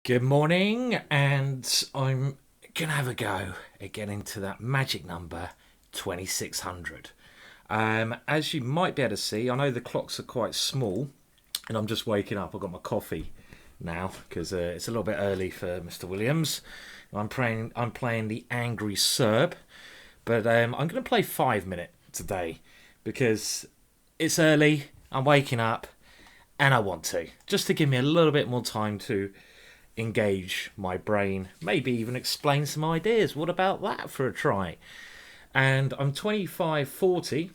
Good morning, and I'm gonna have a go at getting to that magic number 2600. As you might be able to see, I know the clocks are quite small, and I'm just waking up. I've got my coffee now because it's a little bit early for Mr. Williams. I'm playing the Angry Serb, but I'm gonna play 5 minute today because it's early. I'm waking up, and I want to just to give me a little bit more time to engage my brain, maybe even explain some ideas. What about that for a try? And I'm 25-40,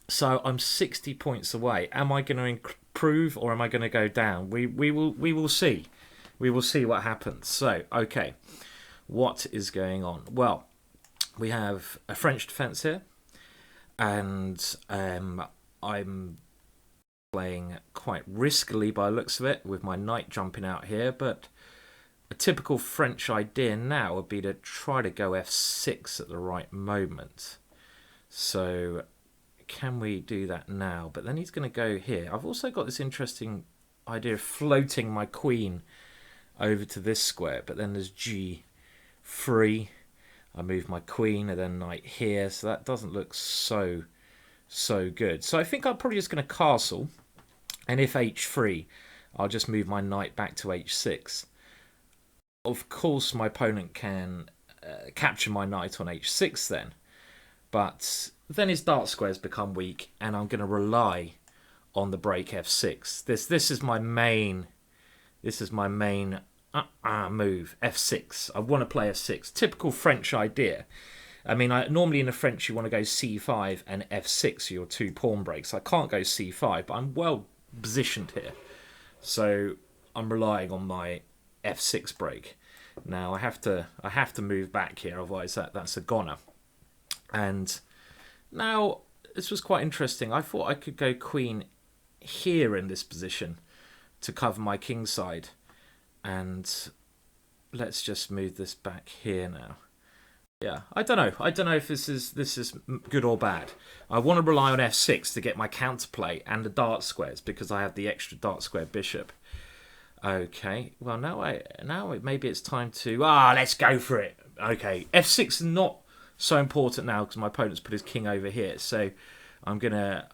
so I'm 60 points away. Am I going to improve or am I going to go down? We will see. We will see what happens. So, okay, what is going on? Well, we have a French defence here, and I'm playing quite riskily by the looks of it with my knight jumping out here, but a typical French idea now would be to try to go f6 at the right moment. So can we do that now? But then he's going to go here. I've also got this interesting idea of floating my queen over to this square, but then there's g3. I move my queen and then knight here, so that doesn't look so good. So I think I'm probably just going to castle, and if h3, I'll just move my knight back to h6. Of course, my opponent can capture my knight on h6 then, but then his dark squares become weak, and I'm going to rely on the break f6. This is my main move, f6. I want to play f6. Typical French idea. I mean, normally in the French you want to go c5 and f6 are your two pawn breaks. I can't go c5, but I'm well positioned here, so I'm relying on my f6 break. Now I have to move back here, otherwise that's a goner. And now this was quite interesting. I thought I could go queen here in this position to cover my king side, and let's just move this back here now. Yeah, I don't know if this is good or bad. I want to rely on f6 to get my counterplay and the dark squares because I have the extra dark square bishop. Okay, well now maybe it's time to let's go for it. Okay, f6 is not so important now because my opponent's put his king over here, so I'm gonna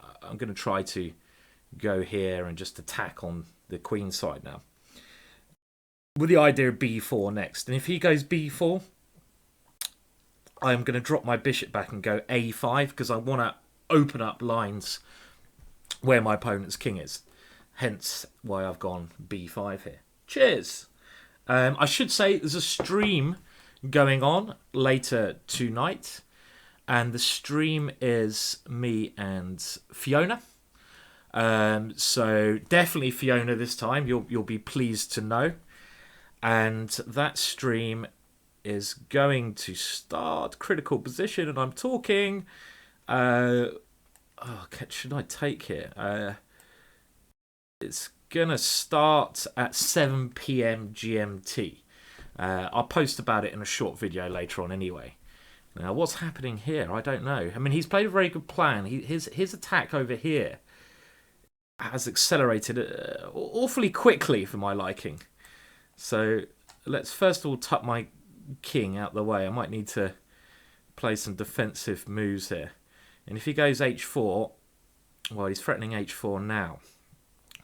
try to go here and just attack on the queen side now, with the idea of b4 next. And if he goes b4, I'm going to drop my bishop back and go a5 because I want to open up lines where my opponent's king is. Hence why I've gone b5 here. Cheers! I should say there's a stream going on later tonight, and the stream is me and Fiona. So definitely Fiona this time. You'll be pleased to know. And that stream is going to start critical position, and I'm talking. Should I take here? It's gonna start at 7 p.m. GMT. I'll post about it in a short video later on anyway. Now, what's happening here? I don't know. I mean, he's played a very good plan. His attack over here has accelerated awfully quickly for my liking. So let's first of all tuck my king out the way. I might need to play some defensive moves here. And if he goes h4, well, he's threatening h4 now.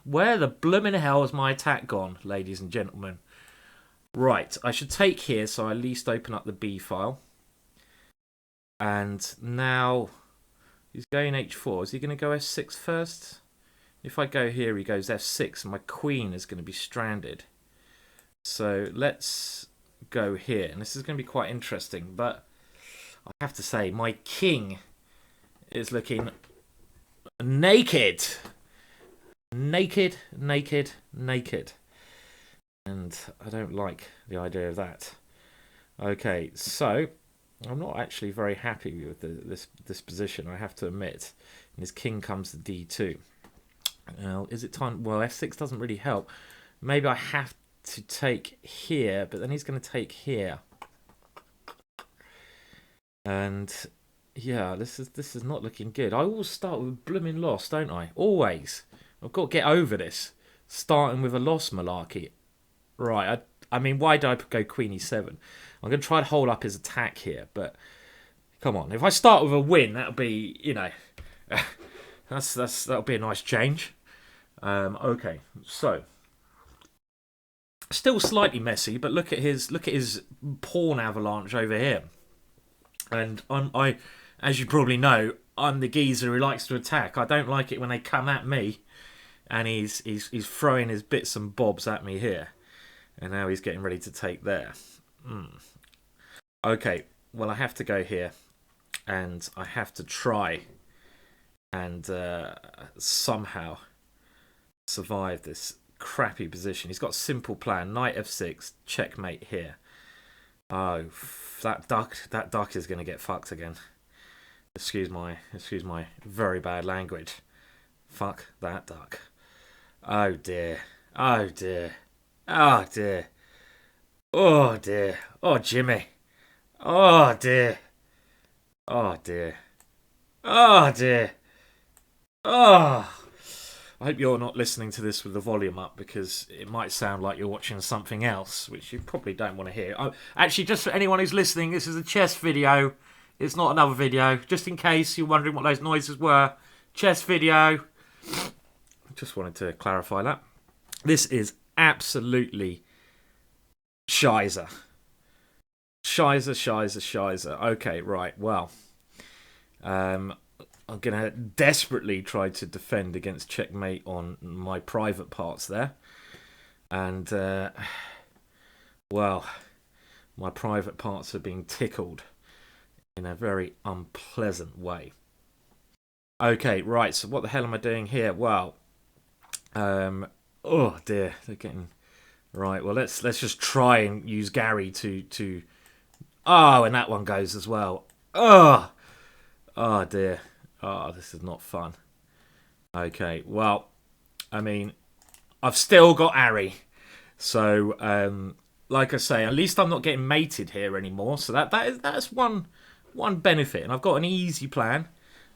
Where the blooming hell has my attack gone, ladies and gentlemen? Right, I should take here so I at least open up the b file. And now he's going h4. Is he going to go f6 first? If I go here, he goes f6, and my queen is going to be stranded. So let's go here, and this is going to be quite interesting, but I have to say my king is looking naked, and I don't like the idea of that. Okay, so I'm not actually very happy with this position, I have to admit. And his king comes to d2. Now, is it time? Well, f6 doesn't really help. Maybe I have to take here, but then he's going to take here, and yeah, this is not looking good. I always start with a blooming loss, don't I? Always. I've got to get over this, starting with a loss malarkey. Right, I mean, why did I go queen e7? I'm going to try to hold up his attack here, but come on. If I start with a win, that'll be, you know, that'll be a nice change. Okay, so still slightly messy, but look at his pawn avalanche over here. And as you probably know, I'm the geezer who likes to attack. I don't like it when they come at me, and he's throwing his bits and bobs at me here, and now he's getting ready to take there. Okay, well I have to go here, and I have to try and somehow survive this crappy position. He's got a simple plan: knight f6, checkmate here. Oh, that duck is going to get fucked again. Excuse my very bad language. Fuck that duck. Oh dear. Oh dear. Oh dear. Oh dear. Oh Jimmy. Oh dear. Oh dear. Oh dear. Oh. I hope you're not listening to this with the volume up, because it might sound like you're watching something else, which you probably don't want to hear. Actually, just for anyone who's listening, this is a chess video. It's not another video. Just in case you're wondering what those noises were. Chess video. Just wanted to clarify that. This is absolutely shizer. Shizer. Okay, right. Well, I'm going to desperately try to defend against checkmate on my private parts there. And, well, my private parts are being tickled in a very unpleasant way. Okay, right, so what the hell am I doing here? Well, oh dear, they're getting... Right, well, let's just try and use Gary to... Oh, and that one goes as well. Oh dear. Oh, this is not fun. Okay, well, I mean, I've still got Ari. So, like I say, at least I'm not getting mated here anymore. So that's one benefit. And I've got an easy plan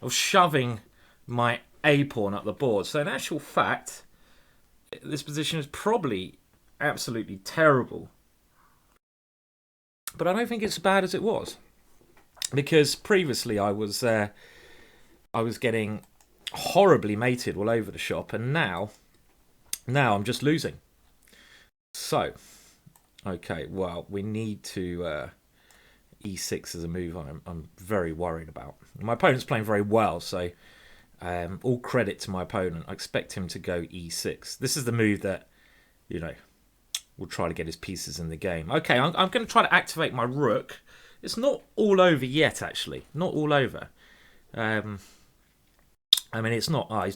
of shoving my A pawn up the board. So in actual fact, this position is probably absolutely terrible. But I don't think it's as bad as it was. Because previously I was getting horribly mated all over the shop, and now I'm just losing. So, okay, well, we need to e6 as a move I'm very worried about. My opponent's playing very well, so all credit to my opponent. I expect him to go e6. This is the move that, you know, will try to get his pieces in the game. Okay, I'm going to try to activate my rook. It's not all over yet, actually. Not all over. I mean, it's not... Oh,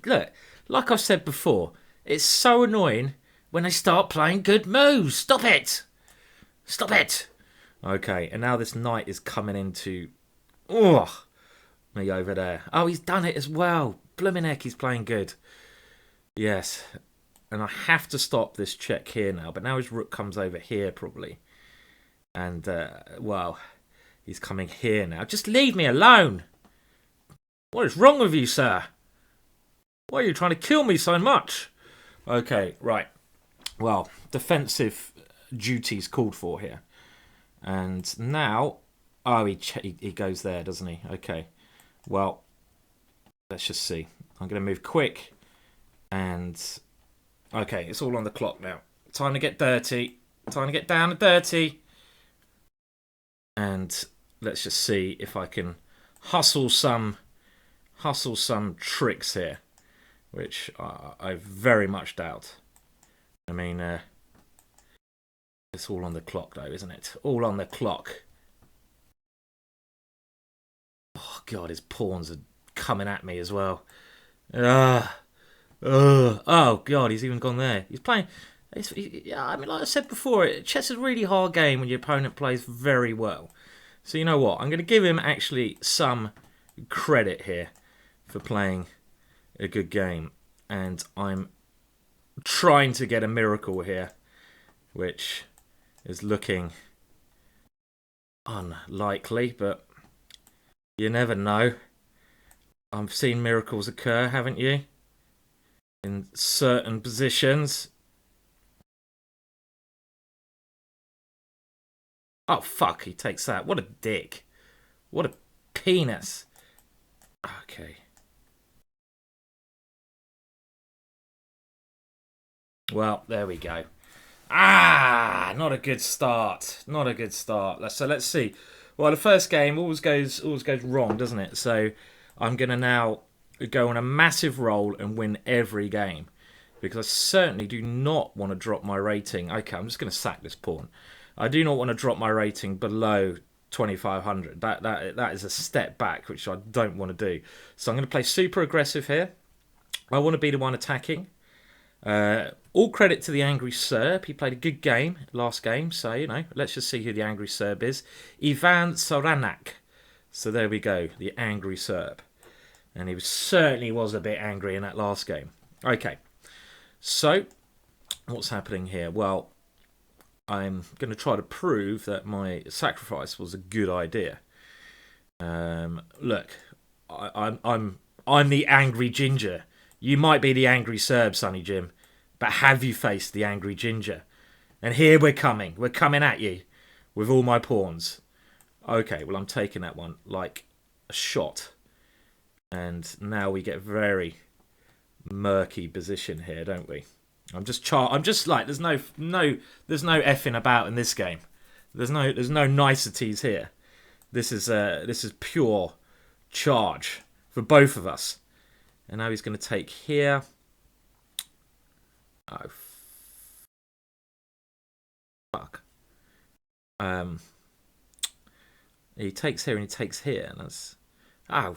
look, like I've said before, it's so annoying when they start playing good moves. Stop it! Stop it! Okay, and now this knight is coming into... Oh, me over there. Oh, he's done it as well. Blooming heck, he's playing good. Yes. And I have to stop this check here now. But now his rook comes over here, probably. And, well, he's coming here now. Just leave me alone! What is wrong with you, sir? Why are you trying to kill me so much? Okay, right. Well, defensive duties called for here. And now... Oh, he goes there, doesn't he? Okay. Well, let's just see. I'm going to move quick. And... Okay, it's all on the clock now. Time to get dirty. Time to get down and dirty. And let's just see if I can hustle some tricks here, which I very much doubt. I mean, it's all on the clock, though, isn't it? All on the clock. Oh, God, his pawns are coming at me as well. Oh, God, he's even gone there. He's playing... I mean, like I said before, chess is a really hard game when your opponent plays very well. So you know what? I'm going to give him actually some credit here for playing a good game. And I'm trying to get a miracle here, which is looking unlikely, but you never know. I've seen miracles occur, haven't you? In certain positions. Oh, fuck, he takes that. What a dick. What a penis. Okay. Well, there we go. Ah, not a good start. Not a good start. So let's see. Well, the first game always goes wrong, doesn't it? So I'm gonna now go on a massive roll and win every game because I certainly do not want to drop my rating. Okay, I'm just gonna sack this pawn. I do not want to drop my rating below 2500. That is a step back, which I don't want to do. So I'm going to play super aggressive here. I want to be the one attacking. All credit to the Angry Serb. He played a good game last game. So, you know, let's just see who the Angry Serb is. Ivan Soranak. So there we go, the Angry Serb. And he certainly was a bit angry in that last game. Okay, so what's happening here? Well, I'm going to try to prove that my sacrifice was a good idea. Look, I'm the angry ginger. You might be the angry Serb, Sonny Jim, but have you faced the angry ginger? And here we're coming. We're coming at you with all my pawns. Okay, well, I'm taking that one like a shot. And now we get very murky position here, don't we? I'm just like there's no effing about in this game. There's no niceties here. This is pure charge for both of us. And now he's going to take here. Oh fuck. He takes here and he takes here, and that's I'm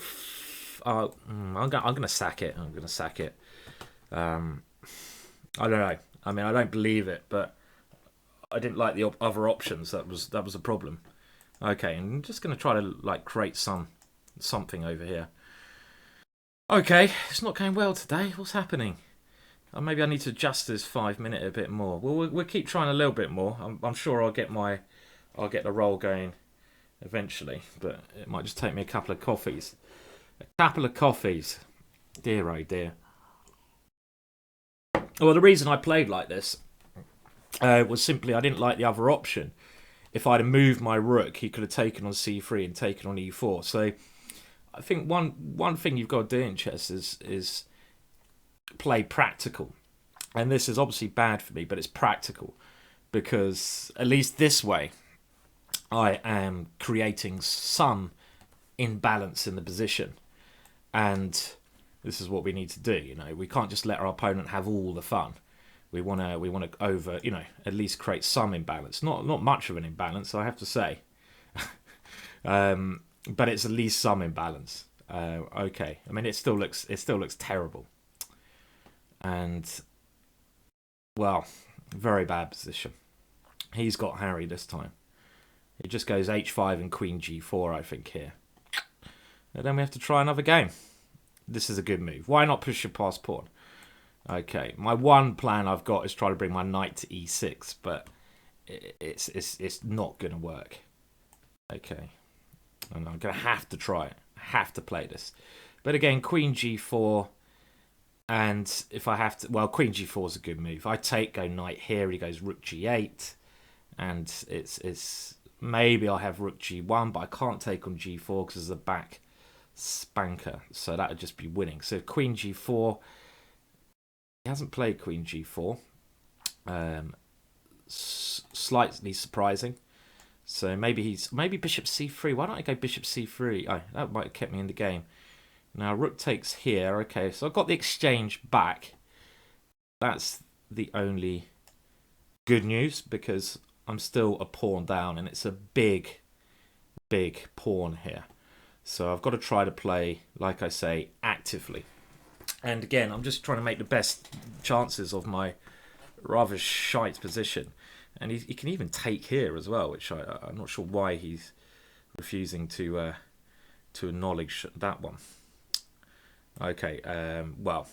gonna sack it. I'm gonna sack it. I don't know. I mean, I don't believe it, but I didn't like the other options. That was a problem. Okay, and I'm just gonna try to like create something over here. Okay, it's not going well today. What's happening? Maybe I need to adjust this 5 minute a bit more. Well, we'll keep trying a little bit more. I'm sure I'll get the roll going eventually, but it might just take me a couple of coffees. A couple of coffees. Dear oh dear. Well, the reason I played like this was simply I didn't like the other option. If I'd have moved my rook, he could have taken on c3 and taken on e4. So I think one thing you've got to do in chess is play practical. And this is obviously bad for me, but it's practical. Because at least this way, I am creating some imbalance in the position. And this is what we need to do. You know, we can't just let our opponent have all the fun. We want to at least create some imbalance. Not much of an imbalance, I have to say. But it's at least some imbalance. Okay. I mean, it still looks terrible. And well, very bad position. He's got Harry this time. It just goes h5 and queen g4, I think, here. And then we have to try another game. This is a good move. Why not push your past pawn? Okay, my one plan I've got is try to bring my knight to e6, but it's not going to work. Okay, and I'm going to have to try it. Have to play this. But again, queen g4, and if I have to, well, queen g4 is a good move. I take, go knight here. He goes rook g8, and it's maybe I'll have rook g1, but I can't take on g4 because there's a back spanker, so that would just be winning. So queen g4, he hasn't played queen g4, slightly surprising. So maybe bishop c3. Why don't I go bishop c3? Oh, that might have kept me in the game. Now rook takes here. Okay, so I've got the exchange back. That's the only good news because I'm still a pawn down, and it's a big pawn here. So I've got to try to play, like I say, actively. And again, I'm just trying to make the best chances of my rather shite position. And he can even take here as well, which I'm not sure why he's refusing to acknowledge that one. Okay, well,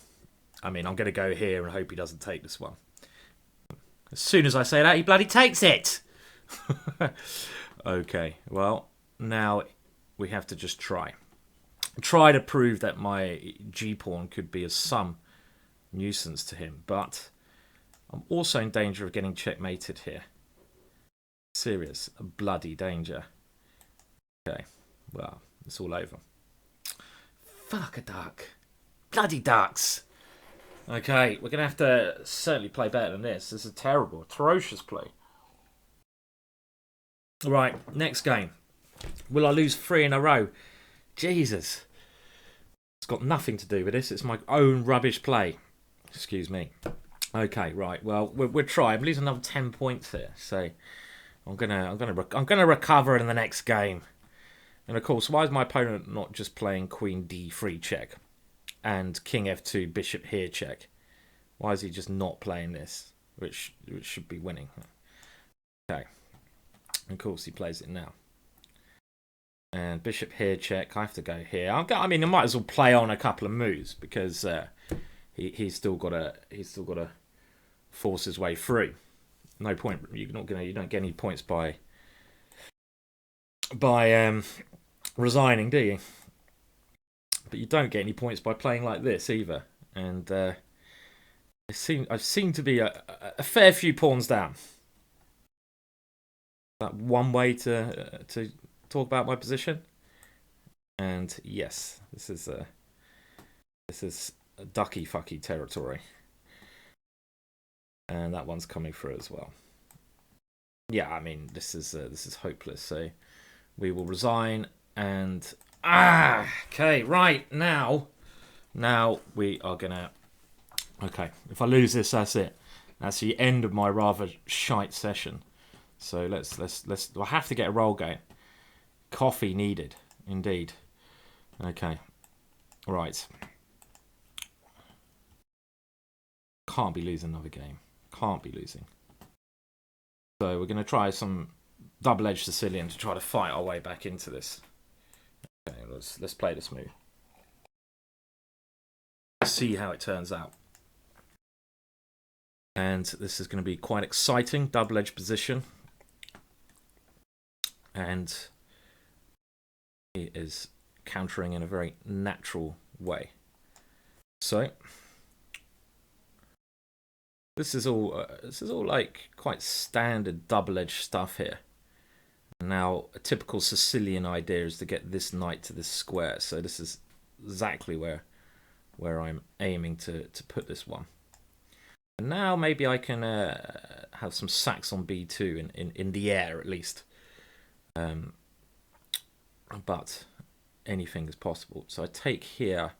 I mean, I'm going to go here and hope he doesn't take this one. As soon as I say that, he bloody takes it! Okay, well, now we have to just try to prove that my g-pawn could be of some nuisance to him, but I'm also in danger of getting checkmated here. serious bloody danger. Okay, well, it's all over. Fuck a duck. Bloody ducks. Okay, we're going to have to certainly play better than this. This is a terrible, atrocious play. Right, next game. Will I lose 3 in a row? Jesus. It's got nothing to do with this. It's my own rubbish play. Excuse me. Okay, right. Well, we'll try. I'm losing another 10 points here, so I'm gonna recover in the next game. And of course, why is my opponent not just playing Queen D3 check and King F2 Bishop here check? Why is he just not playing this, which should be winning? Okay. Of course, he plays it now. And Bishop here check. I have to go here. I mean, I might as well play on a couple of moves because he's still got to force his way through. No point. You don't get any points by resigning, do you? But you don't get any points by playing like this either. And I've seen to be a fair few pawns down. That one way to talk about my position. And yes, this is ducky fucky territory. And that one's coming through as well. Yeah, I mean, this is hopeless. So we will resign and okay, right, now we are gonna if I lose this, that's it. That's the end of my rather shite session. So let's I have to get a roll going. Coffee needed, indeed. Okay. Right. Can't be losing another game. Can't be losing. So we're going to try some double-edged Sicilian to try to fight our way back into this. Okay, let's play this move. See how it turns out. And this is going to be quite exciting, double-edged position. And he is countering in a very natural way. So this is all like quite standard double-edged stuff here. Now, a typical Sicilian idea is to get this knight to this square. So this is exactly where I'm aiming to put this one. And now maybe I can have some sacks on b2 in the air at least. But anything is possible. So I take here.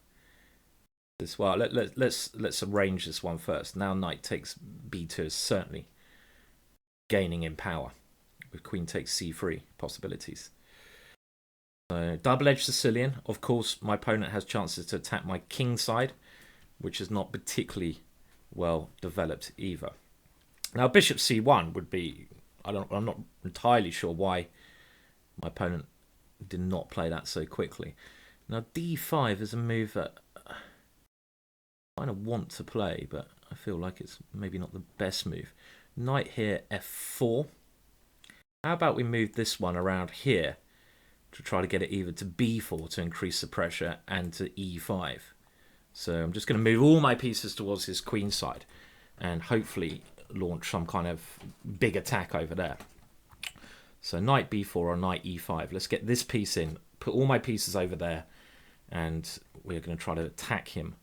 This well. Let's arrange this one first. Now knight takes b2 is certainly gaining in power. With queen takes c3 possibilities. So double-edged Sicilian. Of course, my opponent has chances to attack my king side, which is not particularly well developed either. Now bishop c1 would be. I'm not entirely sure why my opponent did not play that so quickly. Now d5 is a move that I kind of want to play, but I feel like it's maybe not the best move. Knight here, f4. How about we move this one around here to try to get it either to b4 to increase the pressure and to e5. So I'm just going to move all my pieces towards his queen side and hopefully launch some kind of big attack over there. So knight b4 or knight e5. Let's get this piece in, put all my pieces over there, and we're going to try to attack him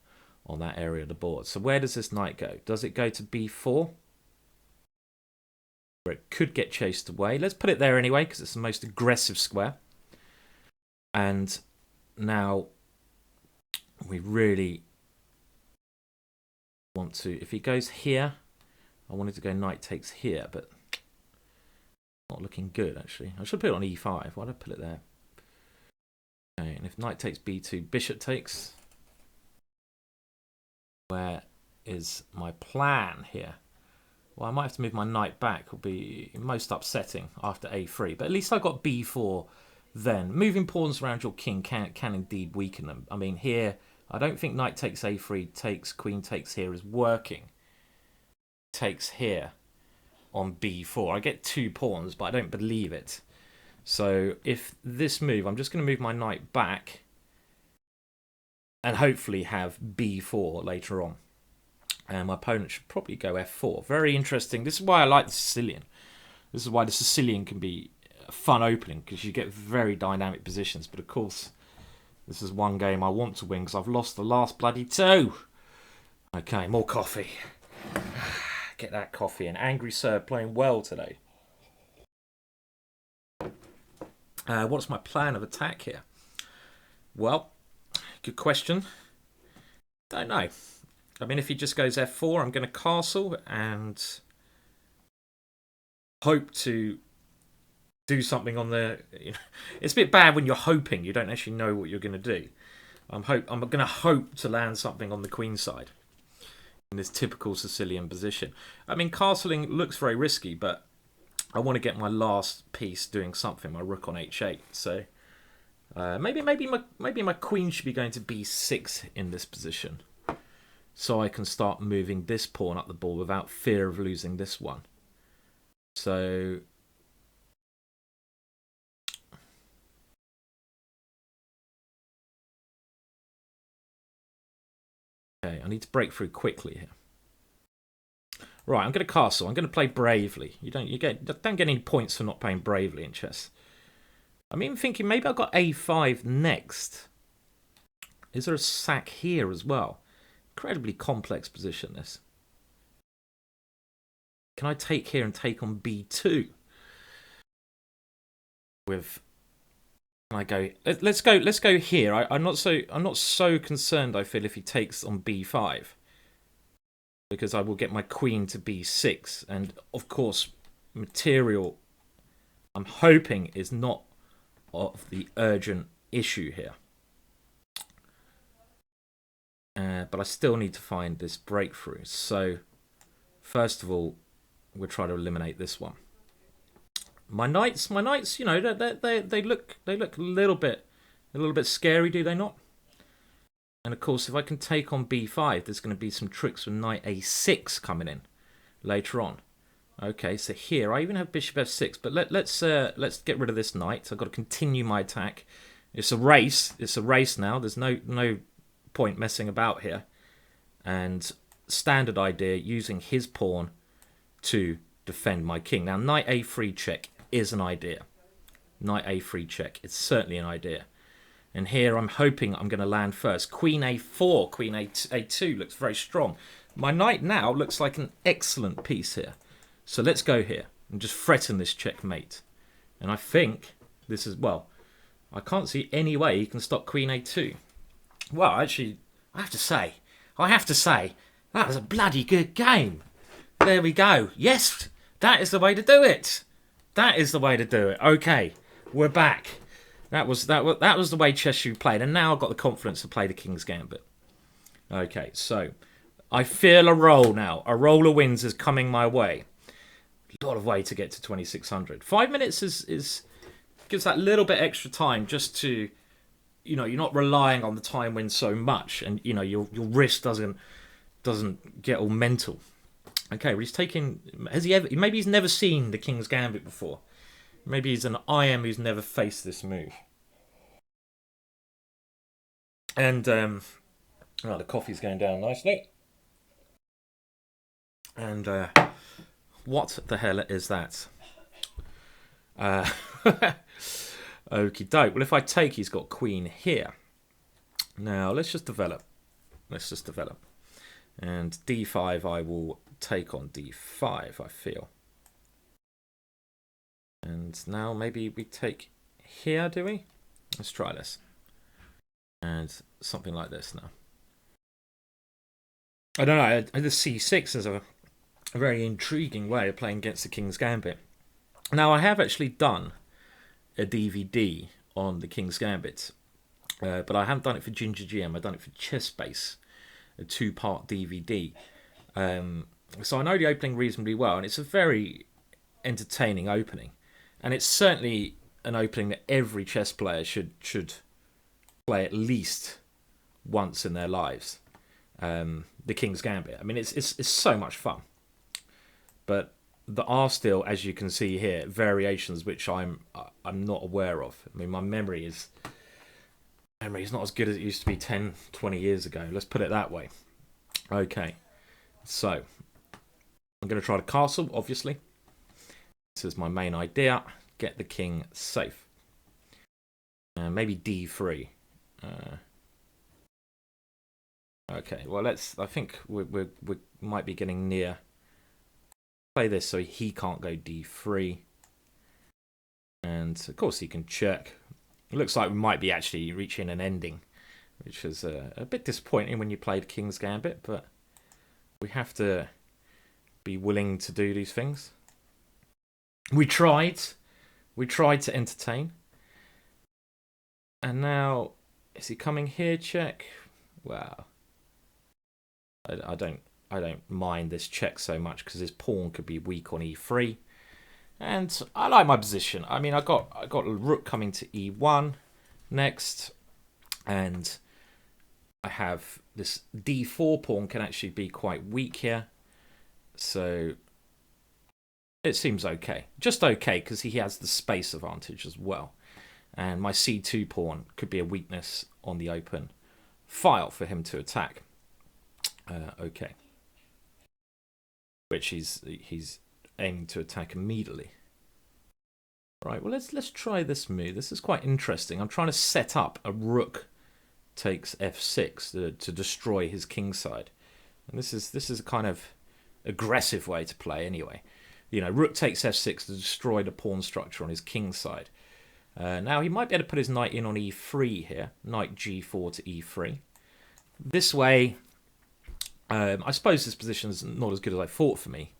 on that area of the board. So where does this knight go? Does it go to b4? Where it could get chased away. Let's put it there anyway, because it's the most aggressive square. And now we really want to, if he goes here, I wanted to go knight takes here, but not looking good actually. I should put it on e5. Why did I put it there? Okay, and if knight takes b2, bishop takes. Where is my plan here? Well, I might have to move my knight back. It will be most upsetting after a3. But at least I got b4 then. Moving pawns around your king can indeed weaken them. I mean, here, I don't think knight takes a3, takes, queen takes here is working. Takes here on b4. I get 2 pawns, but I don't believe it. So if this move, I'm just going to move my knight back and hopefully have b4 later on. And my opponent should probably go f4. Very interesting. This is why I like the Sicilian. This is why the Sicilian can be a fun opening, because you get very dynamic positions. But of course, this is one game I want to win because I've lost the last bloody two. Okay, more coffee. Get that coffee in. Angry Sir playing well today. What's my plan of attack here? Well, good question. Don't know. I mean, if he just goes f4, I'm going to castle and hope to do something on the... You know, it's a bit bad when you're hoping. You don't actually know what you're going to do. I'm going to hope to land something on the queen side in this typical Sicilian position. I mean, castling looks very risky, but I want to get my last piece doing something. My rook on h8. So maybe my queen should be going to b6 in this position, so I can start moving this pawn up the board without fear of losing this one. So okay, I need to break through quickly here. Right, I'm going to castle. I'm going to play bravely. You don't get any points for not playing bravely in chess. I'm even thinking maybe I've got a5 next. Is there a sack here as well? Incredibly complex position, this. Can I take here and take on b2? With... Can I go... Let's go here. I'm not so concerned, I feel, if he takes on b5. Because I will get my queen to b6. And, of course, material, I'm hoping, is not of the urgent issue here. But I still need to find this breakthrough. So, first of all, we'll try to eliminate this one. My knights, you know, they look a little bit scary, do they not? And of course, if I can take on b5, there's going to be some tricks with knight a6 coming in later on. Okay, so here I even have bishop f6, but let's get rid of this knight. I've got to continue my attack. It's a race. It's a race now. There's no point messing about here. And standard idea, using his pawn to defend my king. Now, knight a3 check is an idea. Knight a3 check. It's certainly an idea. And here I'm hoping I'm going to land first. Queen a4, queen a2 looks very strong. My knight now looks like an excellent piece here. So let's go here and just threaten this checkmate. And I think this is, well, I can't see any way he can stop queen a2. Well, actually, I have to say, that was a bloody good game. There we go. Yes, that is the way to do it. That is the way to do it. Okay, we're back. That was the way Cheshire played, and now I've got the confidence to play the King's Gambit. Okay, so I feel a roll now. A roll of wins is coming my way. A lot of way to get to 2600. 5 minutes is gives that little bit extra time just to, you know, you're not relying on the time win so much, and you know your wrist doesn't get all mental. Okay, well, he's taking... Has he ever... Maybe he's never seen the King's Gambit before. Maybe he's an IM who's never faced this move. And, oh, the coffee's going down nicely. And, what the hell is that? Okie doke. Well, if I take, he's got queen here. Now, let's just develop. And d5, I will take on d5, I feel. And now maybe we take here, do we? Let's try this. And something like this now. I don't know, the c6 is a very intriguing way of playing against the King's Gambit. Now, I have actually done a DVD on the King's Gambit, but I haven't done it for GingerGM. I've done it for ChessBase, a 2-part DVD. So I know the opening reasonably well, and it's a very entertaining opening. And it's certainly an opening that every chess player should play at least once in their lives. The King's Gambit. I mean, it's so much fun. But there are still, as you can see here, variations which I'm not aware of. I mean, my memory is not as good as it used to be 10, 20 years ago. Let's put it that way. Okay, so I'm going to try to castle, obviously. This is my main idea. Get the king safe. Maybe d3. Okay, well I think we might be getting near. Play this so he can't go d3. And of course he can check. It looks like we might be actually reaching an ending, which is a bit disappointing when you played King's Gambit, but we have to be willing to do these things. We tried to entertain. And now, is he coming here, check? Well, I don't mind this check so much because his pawn could be weak on e3. And I like my position. I mean, I got a rook coming to e1 next, and I have this d4 pawn can actually be quite weak here. So it seems okay. Just okay, because he has the space advantage as well. And my c2 pawn could be a weakness on the open file for him to attack. Okay. Which he's aiming to attack immediately. Right, well let's try this move. This is quite interesting. I'm trying to set up a rook takes f6 to destroy his king side. And this is a kind of aggressive way to play anyway. You know, rook takes f6 to destroy the pawn structure on his king side. Now he might be able to put his knight in on e3 here. Knight g4 to e3. This way, I suppose this position is not as good as I thought for me.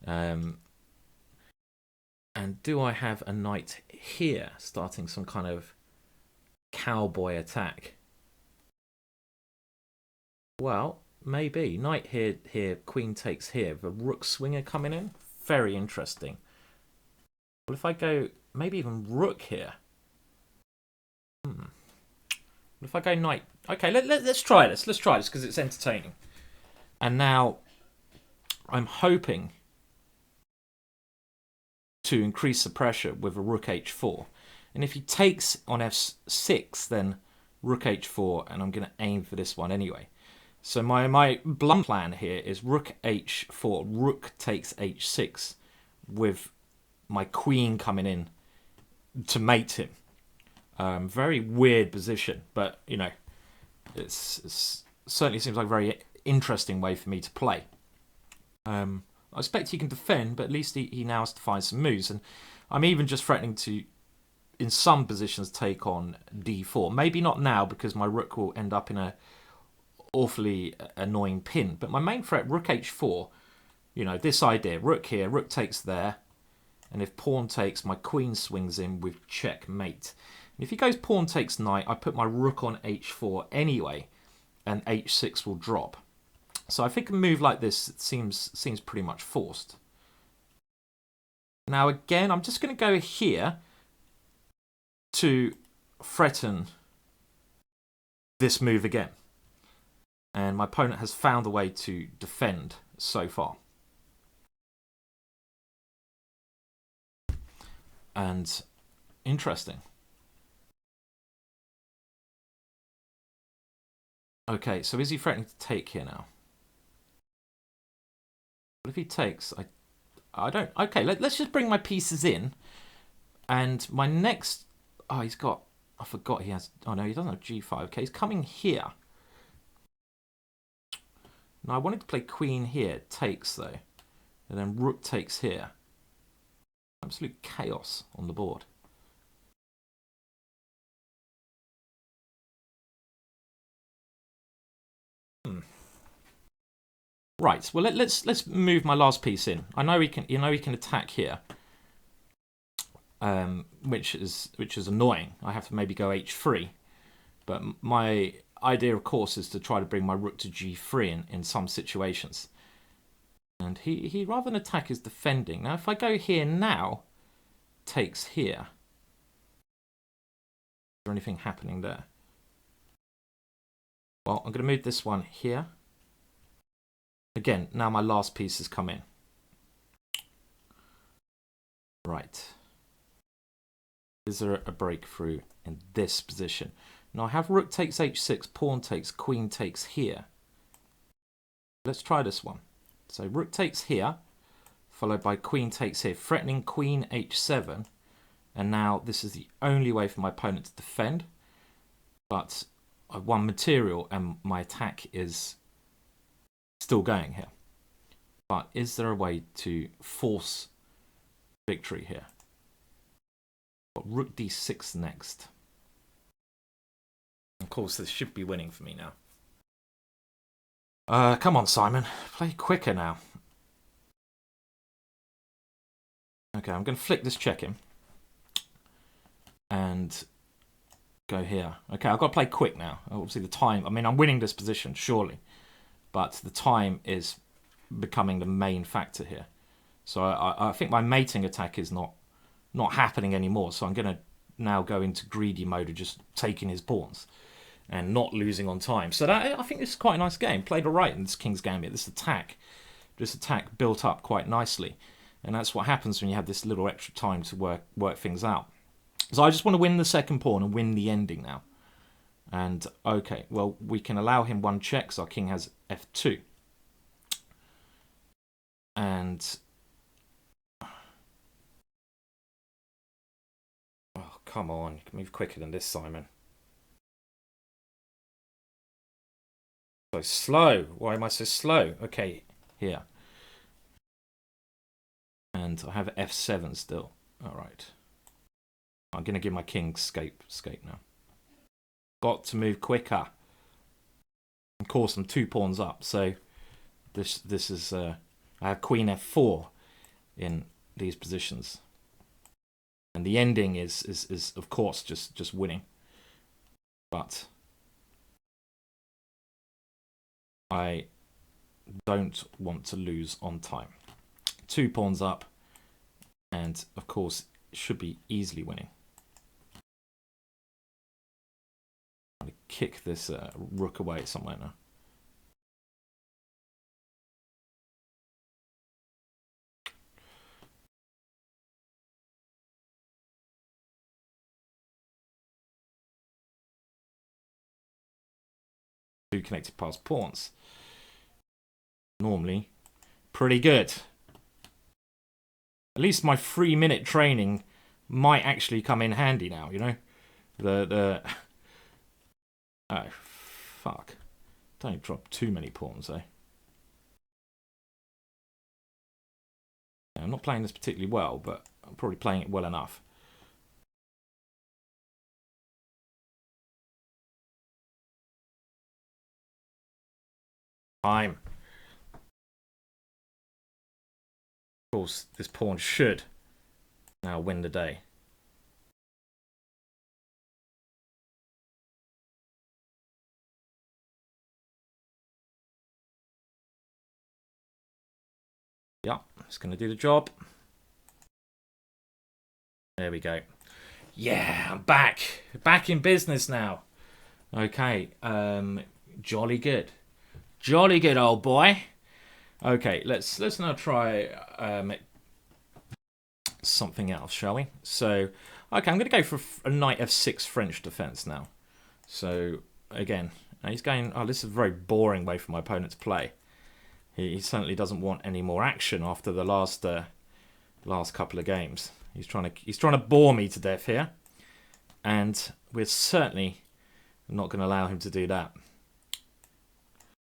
And do I have a knight here starting some kind of cowboy attack? Well, maybe. Knight here, queen takes here. The rook swinger coming in. Very interesting. Well, if I go maybe even rook here. What if I go knight? Okay, let's try this. Let's try this because it's entertaining. And now I'm hoping to increase the pressure with a rook h4. And if he takes on f6, then rook h4, and I'm going to aim for this one anyway. So my blunt plan here is rook h4, rook takes h6, with my queen coming in to mate him. Very weird position, but you know, it's certainly seems like a very interesting way for me to play. I expect he can defend, but at least he now has to find some moves. And I'm even just threatening to, in some positions, take on d4. Maybe not now, because my rook will end up in a awfully annoying pin. But my main threat, rook h4, you know, this idea, rook here, rook takes there. And if pawn takes, my queen swings in with checkmate. And if he goes pawn takes knight, I put my rook on h4 anyway, and h6 will drop. So I think a move like this seems pretty much forced. Now again, I'm just going to go here to threaten this move again. And my opponent has found a way to defend so far. And interesting. Okay, so is he threatening to take here now? What if he takes? I don't. Okay, let's just bring my pieces in. And my next... Oh, he's got... I forgot he has... Oh, no, he doesn't have g5. Okay, he's coming here. Now, I wanted to play queen here. Takes, though. And then rook takes here. Absolute chaos on the board. Right. Well, let's move my last piece in. I know he can attack here, which is annoying. I have to maybe go h3, but my idea, of course, is to try to bring my rook to g3 in some situations. And he rather than attack is defending. Now, if I go here now, takes here. Is there anything happening there? Well, I'm going to move this one here. Again, now my last piece has come in. Right. Is there a breakthrough in this position? Now I have rook takes h6, pawn takes, queen takes here. Let's try this one. So rook takes here, followed by queen takes here, threatening queen h7. And now this is the only way for my opponent to defend. But I've won material and my attack is still going here. But is there a way to force victory here? Got rook d6 next. Of course, this should be winning for me now. Come on, Simon. Play quicker now. Okay, I'm going to flick this check in. And go here. Okay, I've got to play quick now. Obviously the time, I mean, I'm winning this position, surely. But the time is becoming the main factor here. So I think my mating attack is not happening anymore. So I'm going to now go into greedy mode of just taking his pawns and not losing on time. So that, I think this is quite a nice game. Played all right in this King's Gambit. This attack built up quite nicely. And that's what happens when you have this little extra time to work things out. So I just want to win the second pawn and win the ending now. And, okay, well, we can allow him one check, so our king has f2. And... oh, come on. You can move quicker than this, Simon. So slow. Why am I so slow? Okay, here. And I have f7 still. All right. I'm going to give my king escape now. Got to move quicker. Of course, I'm 2 pawns up, so this is I have queen f4 in these positions, and the ending is of course just winning, but I don't want to lose on time. 2 pawns up, and of course it should be easily winning. Kick this rook away somewhere now. Two connected past pawns. Normally, pretty good. At least my 3-minute training might actually come in handy now, you know? Oh, fuck. Don't drop too many pawns, eh? Yeah, I'm not playing this particularly well, but I'm probably playing it well enough. Time. Of course, this pawn should now win the day. Yeah, it's going to do the job. There we go. Yeah, I'm back. Back in business now. Okay, jolly good. Jolly good, old boy. Okay, let's now try something else, shall we? So, okay, I'm going to go for a knight f6 French defense now. So, again, he's going... oh, this is a very boring way for my opponent to play. He certainly doesn't want any more action after the last couple of games. He's trying to bore me to death here, and we're certainly not going to allow him to do that.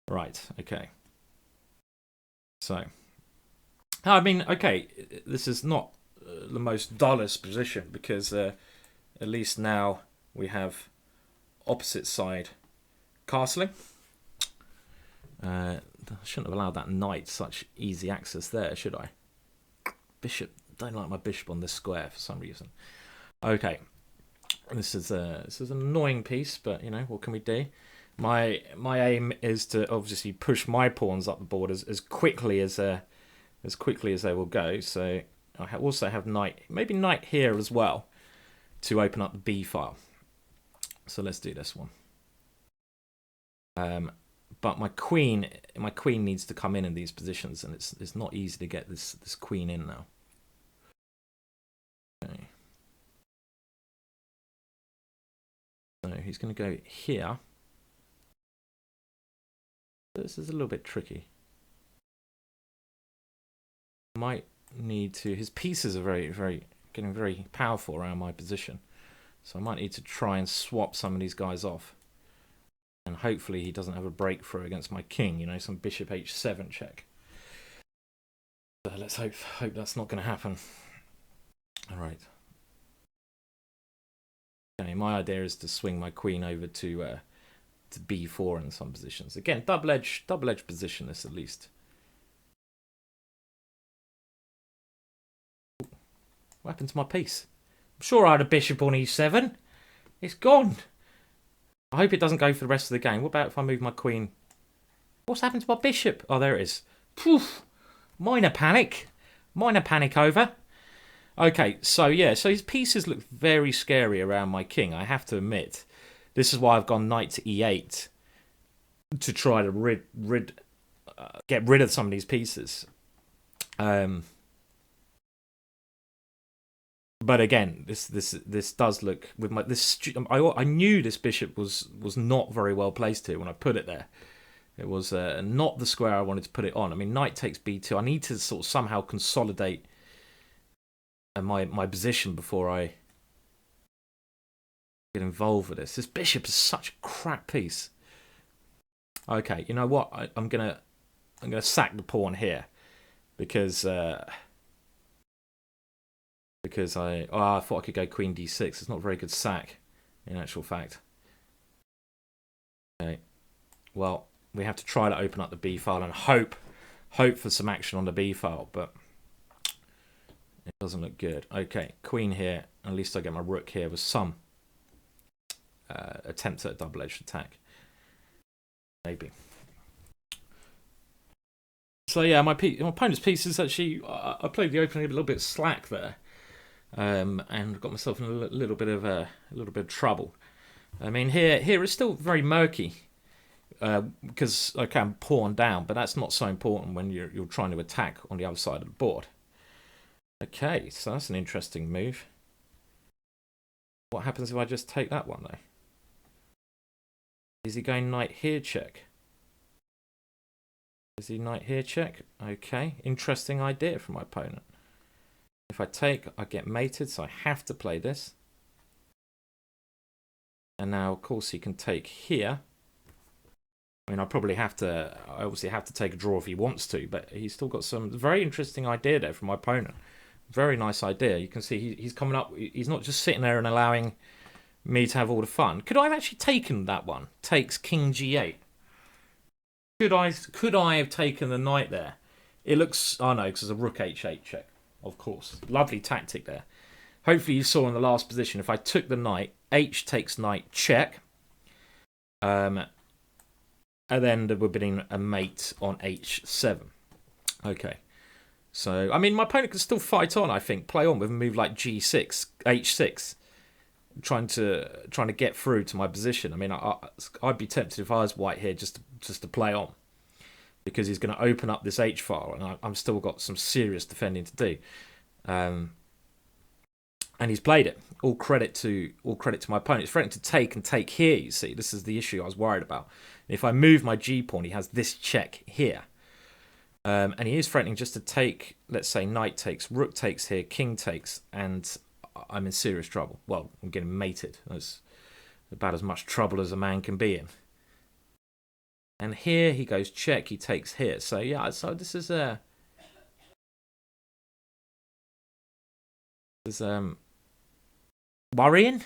Right. Okay. So, I mean, okay, this is not the most dullest position because at least now we have opposite side castling. I shouldn't have allowed that knight such easy access there, should I? Bishop. Don't like my bishop on this square for some reason. Okay. This is an annoying piece, but, you know, what can we do? My aim is to obviously push my pawns up the board as quickly as they will go. So I also have knight, maybe knight here as well, to open up the B file. So let's do this one. But my queen needs to come in these positions, and it's not easy to get this queen in now. Okay. So he's going to go here. This is a little bit tricky. Might need to. His pieces are getting very powerful around my position, so I might need to try and swap some of these guys off. And hopefully he doesn't have a breakthrough against my king. You know, some bishop h7 check. So let's hope that's not going to happen. All right. Okay, my idea is to swing my queen over to b4 in some positions. Again, double edge position. This at least. What happened to my piece? I'm sure I had a bishop on e7. It's gone. I hope it doesn't go for the rest of the game. What about if I move my queen? What's happened to my bishop? Oh, there it is. Poof. Minor panic. Minor panic over. Okay, so yeah, so his pieces look very scary around my king, I have to admit. This is why I've gone knight to e8 to try to get rid of some of these pieces. But again, this does look with my I knew this bishop was not very well placed here when I put it there. It was not the square I wanted to put it on. I mean, knight takes b2. I need to sort of somehow consolidate my position before I get involved with this. This bishop is such a crap piece. Okay, you know what? I'm gonna sack the pawn here because I thought I could go queen d6. It's not a very good sack in actual fact. Okay, well, we have to try to open up the b file and hope for some action on the b file, but it doesn't look good. Okay, queen here. At least I get my rook here with some attempt at a double-edged attack. Maybe. So yeah, my opponent's piece is actually I played the opening a little bit slack there, and got myself in a little bit of trouble. I mean, here it's still very murky because I can pawn down, but that's not so important when you're trying to attack on the other side of the board. Okay, so that's an interesting move. What happens if I just take that one though? Is he going knight here check? Is he knight here check? Okay, interesting idea from my opponent. If I take, I get mated, so I have to play this. And now, of course, he can take here. I mean, I obviously have to take a draw if he wants to, but he's still got some very interesting idea there from my opponent. Very nice idea. You can see he's coming up. He's not just sitting there and allowing me to have all the fun. Could I have actually taken that one? Takes king g8. Could I have taken the knight there? It looks... Oh, no, because it's a rook h8 check. Of course. Lovely tactic there. Hopefully you saw in the last position, if I took the knight, h takes knight check. And then there would have been a mate on h7. Okay. So, I mean, my opponent can still fight on, I think. Play on with a move like g6, h6. Trying to get through to my position. I mean, I'd be tempted if I was white here just to play on, because he's going to open up this h file, and I'm still got some serious defending to do. And he's played it. All credit to my opponent. He's threatening to take here. You see, this is the issue I was worried about. If I move my g pawn, he has this check here, and he is threatening just to take. Let's say knight takes, rook takes here, king takes, and I'm in serious trouble. Well, I'm getting mated. That's about as much trouble as a man can be in. And here he goes check, he takes here. So yeah, so this is worrying.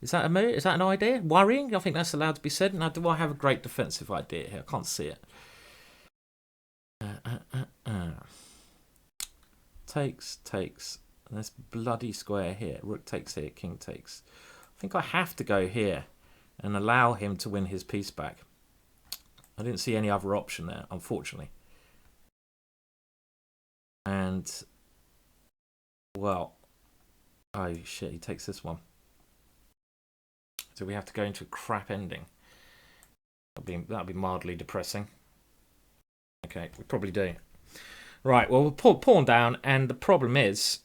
Is that a move? Is that an idea? Worrying? I think that's allowed to be said. Now, do I have a great defensive idea here? I can't see it. Takes. And this bloody square here. Rook takes here, king takes. I think I have to go here and allow him to win his piece back. I didn't see any other option there, unfortunately. And, well, oh shit, he takes this one. So we have to go into a crap ending. That'll be mildly depressing. Okay, we probably do. Right, well, we'll pawn down, and the problem is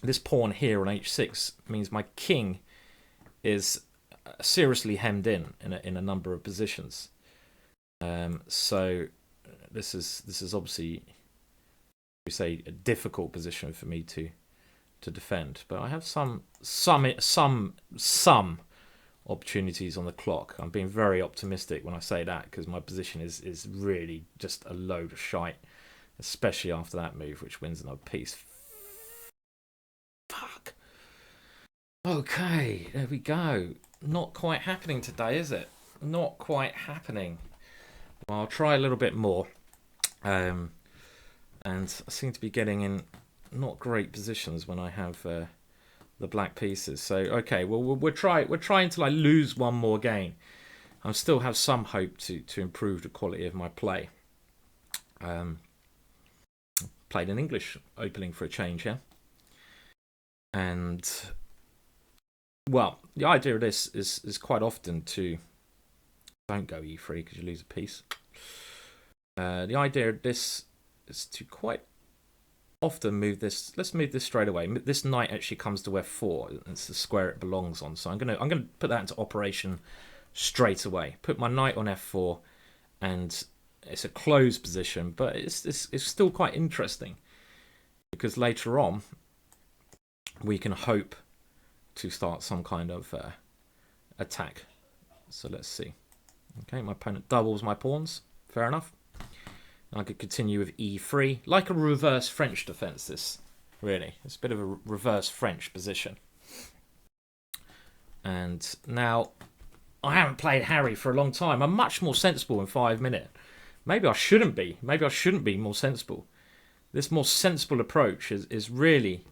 this pawn here on h6 means my king is seriously hemmed in a number of positions. So this is obviously say, a difficult position for me to defend. But I have some opportunities on the clock. I'm being very optimistic when I say that, because my position is really just a load of shite, especially after that move, which wins another piece. Fuck. Okay, there we go. Not quite happening today, is it? Not quite happening. Well, I'll try a little bit more. And I seem to be getting in not great positions when I have the black pieces. So okay, well we're trying till I lose one more game. I still have some hope to improve the quality of my play. Played in English opening for a change here, and well, the idea of this is quite often to don't go e3 because you lose a piece. The idea of this is to quite often move this. Let's move this straight away. This knight actually comes to f4. It's the square it belongs on. So I'm gonna put that into operation straight away. Put my knight on f4, and it's a closed position, but it's still quite interesting because later on we can hope to start some kind of attack. So let's see. Okay, my opponent doubles my pawns. Fair enough. I could continue with e3, like a reverse French defense. This really, it's a bit of a reverse French position. And now I haven't played Harry for a long time. I'm much more sensible in 5 minutes. Maybe I shouldn't be. Maybe I shouldn't be more sensible. This more sensible approach is really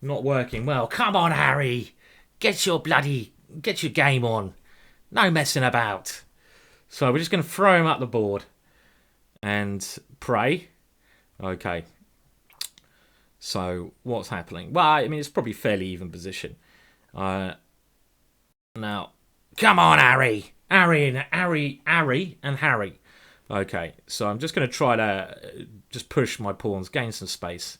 not working well. Come on, Harry, get your game on. No messing about. So we're just going to throw him up the board and pray. Okay. So what's happening? Well, I mean, it's probably fairly even position. Now, come on, Harry. Harry. Okay, so I'm just going to try to just push my pawns, gain some space,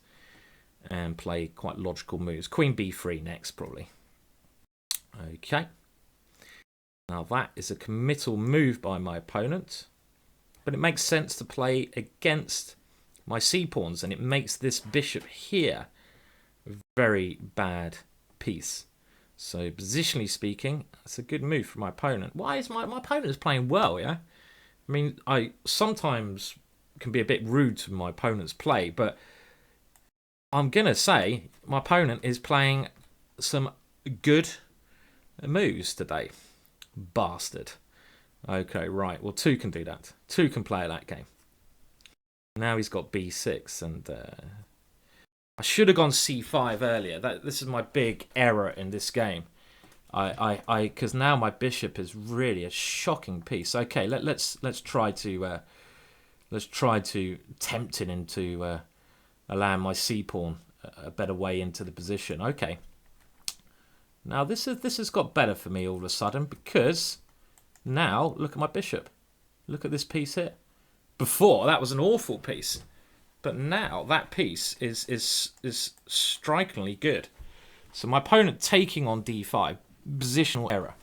and play quite logical moves. Queen b3 next, probably. Okay. Now that is a committal move by my opponent. But it makes sense to play against my c-pawns, and it makes this bishop here a very bad piece. So positionally speaking, that's a good move for my opponent. Why is my opponent is playing well, yeah? I mean, I sometimes can be a bit rude to my opponent's play, but I'm going to say my opponent is playing some good moves today. Bastard. Okay, right. Well, 2 can do that. 2 can play that game. Now he's got b6, and I should have gone c5 earlier. This is my big error in this game. Because now my bishop is really a shocking piece. Okay, let's try to tempt it into allowing my c pawn a better way into the position. Okay. Now this has got better for me all of a sudden, because now look at my bishop. Look at this piece here. Before that was an awful piece, but now that piece is strikingly good. So my opponent taking on d5, positional error.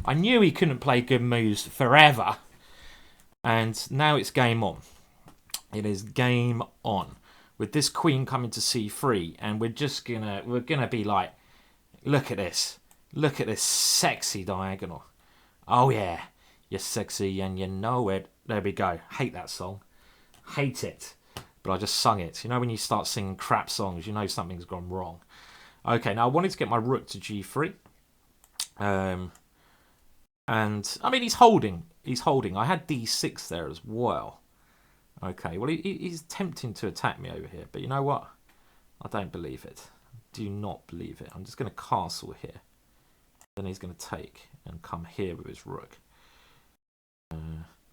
I knew he couldn't play good moves forever, and now it's game on. It is game on with this queen coming to c3, and we're gonna be like, look at this sexy diagonal. Oh yeah, you're sexy and you know it. There we go. Hate that song. Hate it. But I just sung it. You know when you start singing crap songs, you know something's gone wrong. Okay, now I wanted to get my rook to g3. And I mean, he's holding. I had d6 there as well. Okay, well, he's attempting to attack me over here. But you know what? I don't believe it. Do not believe it. I'm just going to castle here. Then he's going to take and come here with his rook.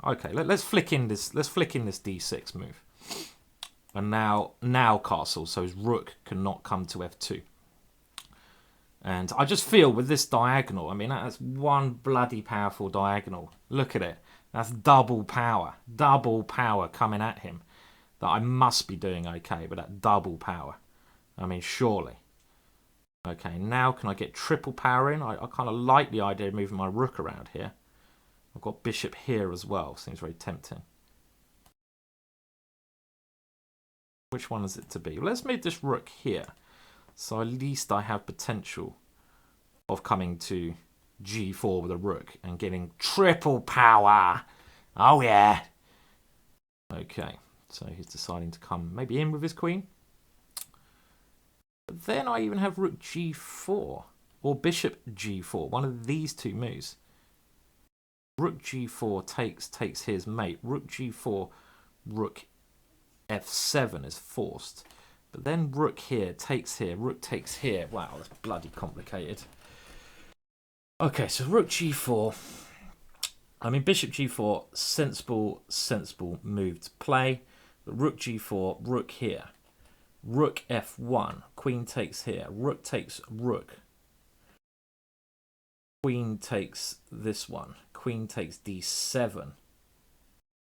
Okay, let's flick in this. Let's flick in this d6 move. And now castle, so his rook cannot come to f2. And I just feel with this diagonal, I mean, that's one bloody powerful diagonal. Look at it. That's double power coming at him. That I must be doing okay with that double power. I mean, surely. Okay, now can I get triple power in? I kind of like the idea of moving my rook around here. I've got bishop here as well. Seems very tempting. Which one is it to be? Well, let's move this rook here. So at least I have potential of coming to g4 with a rook and getting triple power. Oh, yeah. Okay, so he's deciding to come maybe in with his queen. But then I even have rook g4 or bishop g4. One of these two moves. Rook g4 takes his mate. Rook g4, rook f7 is forced. But then rook here takes here, rook takes here. Wow, that's bloody complicated. Okay, so rook g4. I mean, bishop g4, sensible move to play. But rook g4, rook here. Rook f1, queen takes here. Rook takes rook. Queen takes this one. Queen takes d7.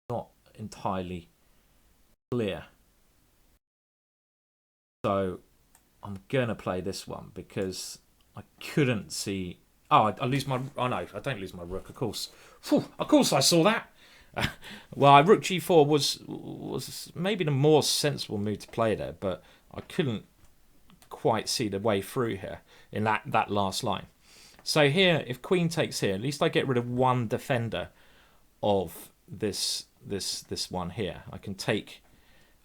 Not entirely clear. So I'm going to play this one because I couldn't see... Oh, I lose my... Oh, no, I don't lose my rook, of course. Whew, of course I saw that. Well, rook g4 was maybe the more sensible move to play there, but I couldn't quite see the way through here in that last line. So here, if queen takes here, at least I get rid of one defender of this one here. I can take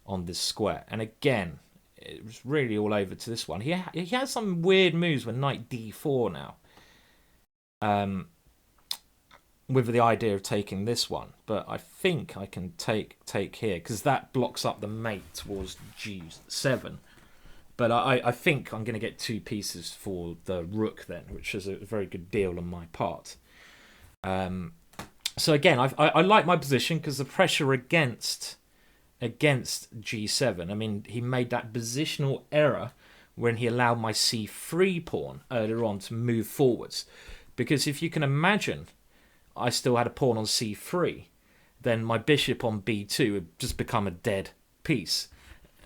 on this square. And again, it was really all over to this one. He has some weird moves with knight d4 now. With the idea of taking this one, but I think I can take here because that blocks up the mate towards g7. But I think I'm going to get two pieces for the rook then, which is a very good deal on my part. So again, I like my position because the pressure against g7. I mean, he made that positional error when he allowed my c3 pawn earlier on to move forwards. Because if you can imagine, I still had a pawn on c3, then my bishop on b2 would just become a dead piece.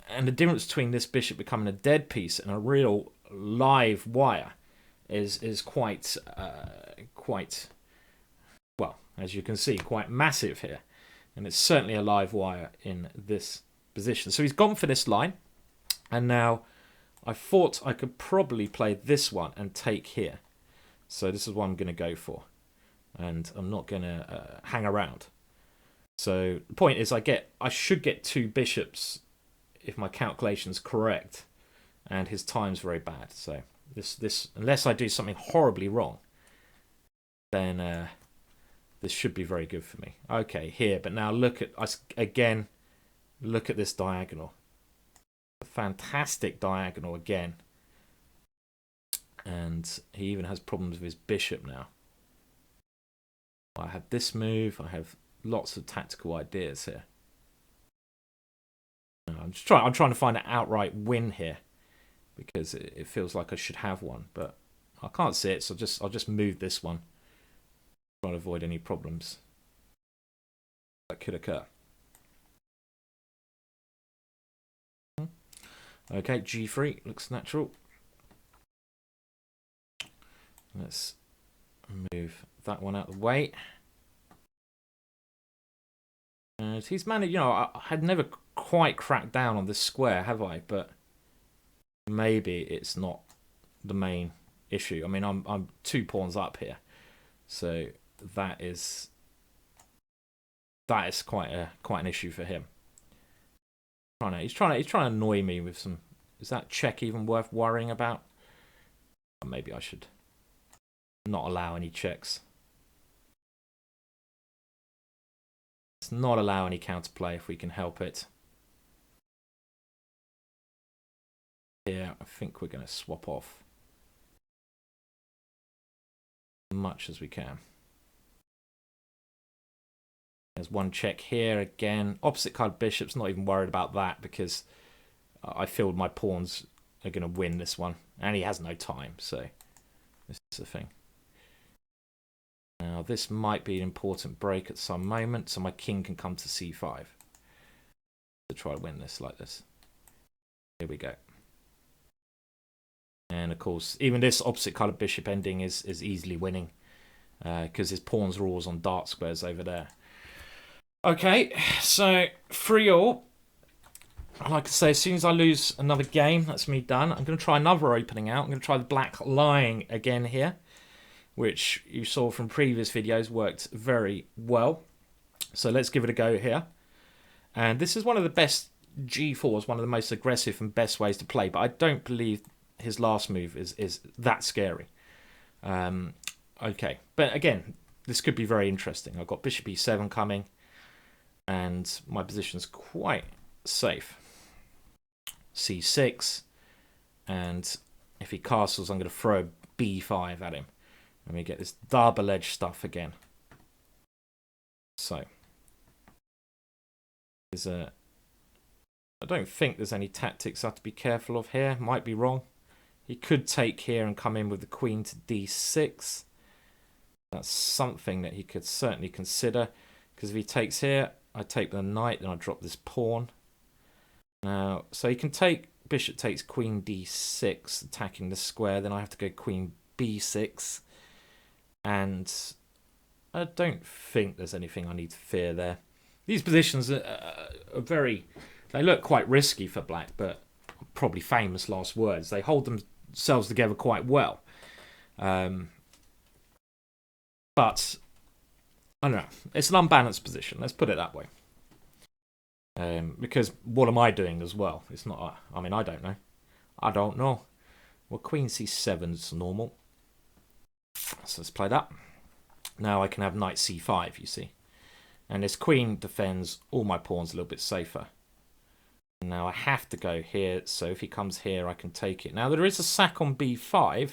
And the difference between this bishop becoming a dead piece and a real live wire is quite, well, as you can see, quite massive here. And it's certainly a live wire in this position. So he's gone for this line. And now I thought I could probably play this one and take here. So this is what I'm going to go for. And I'm not going to hang around. So the point is I should get two bishops if my calculation's correct. And his time's very bad. So this unless I do something horribly wrong, then this should be very good for me. Okay, here, but now look at us again. Look at this diagonal. A fantastic diagonal again. And he even has problems with his bishop now. I have this move. I have lots of tactical ideas here. I'm trying to find an outright win here because it feels like I should have one, but I can't see it. So I'll just move this one. Try to avoid any problems that could occur. Okay, g3 looks natural. Let's move that one out of the way. And he's managed, I had never quite cracked down on this square, have I? But maybe it's not the main issue. I mean, I'm 2 pawns up here, so that is quite an issue for him. He's trying to annoy me with some. Is that check even worth worrying about? Or maybe I should not allow any checks. Let's not allow any counterplay if we can help it. Yeah, I think we're going to swap off as much as we can. There's one check here again. Opposite card bishop's not even worried about that because I feel my pawns are going to win this one. And he has no time, so this is the thing. Now this might be an important break at some moment, so my king can come to c5 to try to win this like this. Here we go. And of course, even this opposite colored bishop ending is easily winning because his pawns are always on dark squares over there. Okay, so 3-all. like I say, as soon as I lose another game, that's me done. I'm going to try another opening out. I'm going to try the black lying again here, which you saw from previous videos worked very well. So let's give it a go here. And this is one of the best G4s, one of the most aggressive and best ways to play. But I don't believe his last move is that scary. Okay, but again, this could be very interesting. I've got bishop e7 coming, and my position's quite safe. c6, and if he castles, I'm going to throw b5 at him. And we get this double edge stuff again. So I don't think there's any tactics I have to be careful of here. Might be wrong. He could take here and come in with the queen to d6. That's something that he could certainly consider. Because if he takes here, I take the knight, then I drop this pawn. Now, so he can take, bishop takes queen d6, attacking the square. Then I have to go queen b6. And I don't think there's anything I need to fear there. These positions are very... They look quite risky for black, but probably famous last words. They hold themselves together quite well. But, I don't know. It's an unbalanced position. Let's put it that way. Because what am I doing as well? It's not... I mean, I don't know. I don't know. Well, queen c7 is normal. So let's play that. Now I can have knight c5, you see. And this queen defends all my pawns a little bit safer. Now I have to go here, so if he comes here, I can take it. Now there is a sack on b5.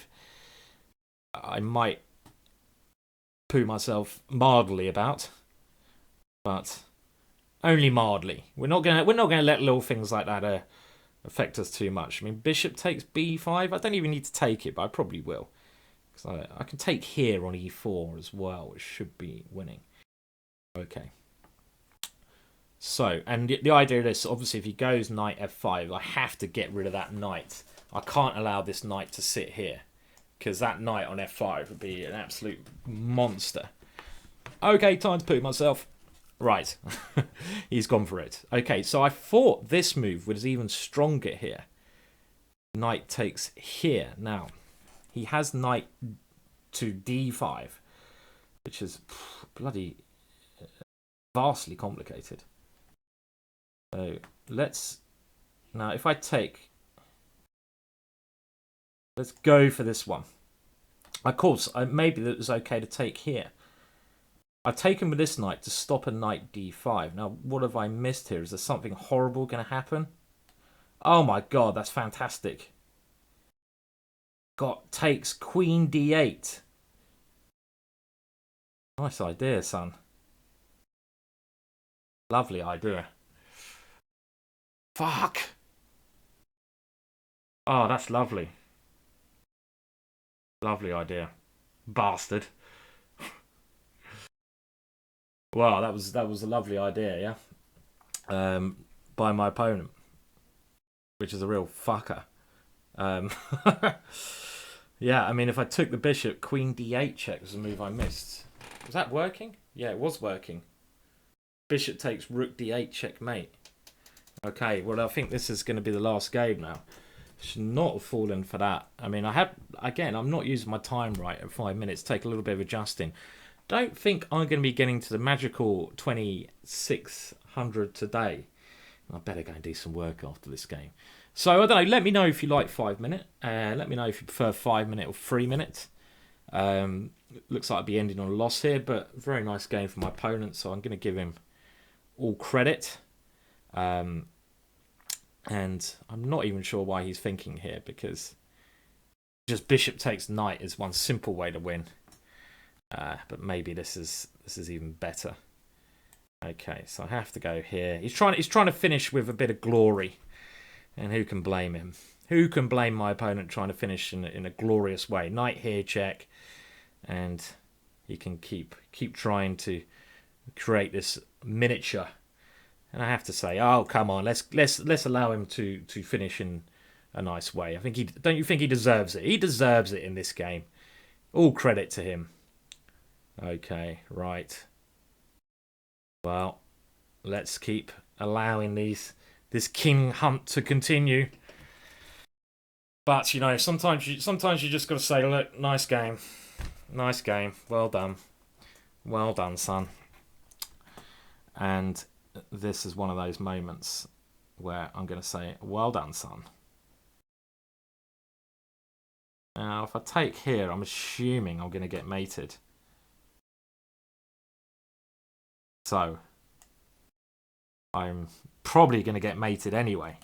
I might poo myself mildly about, but only mildly. We're not gonna let little things like that affect us too much. I mean, bishop takes b5. I don't even need to take it, but I probably will. So I can take here on e4 as well, which should be winning. Okay. So, and the idea of this, obviously, if he goes knight f5, I have to get rid of that knight. I can't allow this knight to sit here, because that knight on f5 would be an absolute monster. Okay, time to put myself. Right. He's gone for it. Okay, so I thought this move was even stronger here. Knight takes here. Now, he has knight to d5, which is bloody vastly complicated. So let's... Now, if I take... Let's go for this one. Of course, maybe it was okay to take here. I've taken with this knight to stop a knight d5. Now, what have I missed here? Is there something horrible going to happen? Oh my god, that's fantastic. Got takes queen d8. Nice idea, son. Lovely idea. Fuck. Oh, that's lovely. Lovely idea. Bastard. Wow, that was a lovely idea, yeah? By my opponent. Which is a real fucker. Yeah, I mean, if I took the bishop, queen d8 check was a move I missed. Was that working? Yeah, it was working. Bishop takes rook d8 checkmate. Okay, well, I think this is going to be the last game now. Should not have fallen for that. I mean, I'm not using my time right at 5 minutes. Take a little bit of adjusting. Don't think I'm going to be getting to the magical 2600 today. I better go and do some work after this game. So, I don't know. Let me know if you like 5 minute. Let me know if you prefer 5 minute or 3 minute. Looks like I'll be ending on a loss here, but very nice game for my opponent. So, I'm going to give him all credit. And I'm not even sure why he's thinking here, because just bishop takes knight is one simple way to win. But maybe this is even better. Okay, so I have to go here. He's trying to finish with a bit of glory, and who can blame him? Who can blame my opponent trying to finish in a glorious way? Knight here, check, and he can keep trying to create this miniature. And I have to say, oh come on, let's allow him to finish in a nice way. I think don't you think he deserves it? He deserves it in this game. All credit to him. Okay, right. Well, let's keep allowing these this king hunt to continue. But you know, sometimes you just got to say, look, nice game, well done, son. And this is one of those moments where I'm going to say, well done, son. Now, if I take here, I'm assuming I'm going to get mated. So, I'm probably going to get mated anyway.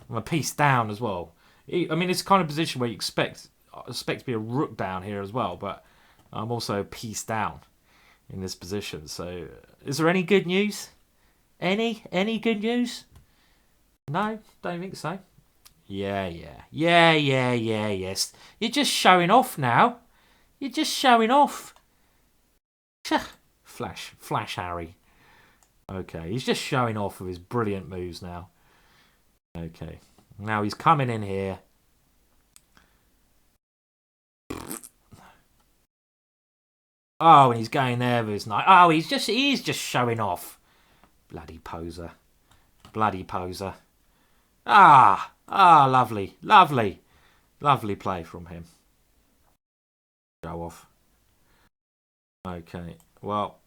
I'm a piece down as well. I mean, it's the kind of position where you expect to be a rook down here as well, but I'm also a piece down in this position. So, is there any good news? Any good news? No, don't think so. Yes. You're just showing off now. You're just showing off. Flash, Harry. Okay, he's just showing off with his brilliant moves now. Okay, now he's coming in here. Oh, and he's going there with his knight. Oh, he's just showing off. Bloody poser. Lovely play from him. Show off. Okay, well.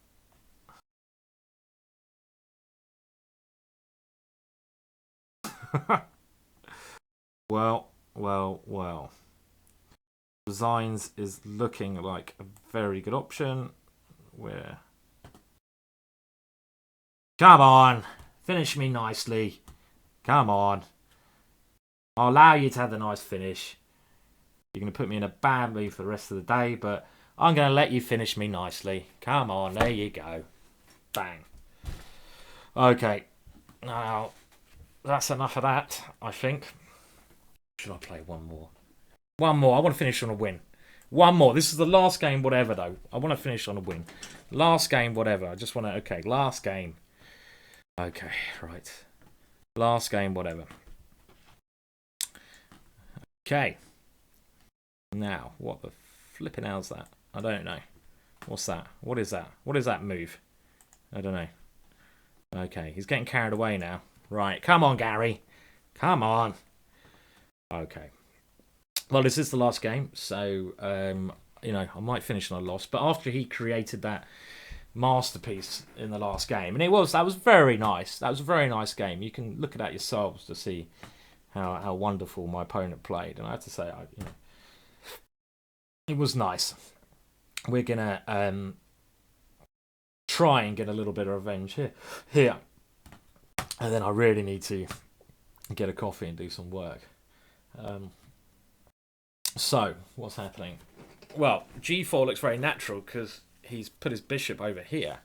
well. Designs is looking like a very good option. Where? Come on, finish me nicely. Come on. I'll allow you to have the nice finish. You're going to put me in a bad mood for the rest of the day, but I'm going to let you finish me nicely. Come on, there you go. Bang. Okay, now that's enough of that, I think. Should I play one more? One more. I want to finish on a win. One more. This is the last game, whatever, though. I want to finish on a win. Last game, whatever. I just want to... Okay, last game. Okay, right. Last game, whatever. Okay. Now, what the flipping hell's that? I don't know. What's that? What is that? What is that move? I don't know. Okay, he's getting carried away now. Right, come on, Gary. Come on. Okay. Well, this is the last game, so you know, I might finish on a loss. But after he created that masterpiece in the last game, and that was very nice. That was a very nice game. You can look at that yourselves to see how wonderful my opponent played. And I have to say, it was nice. We're gonna try and get a little bit of revenge here, and then I really need to get a coffee and do some work. So, what's happening? Well, g4 looks very natural because he's put his bishop over here.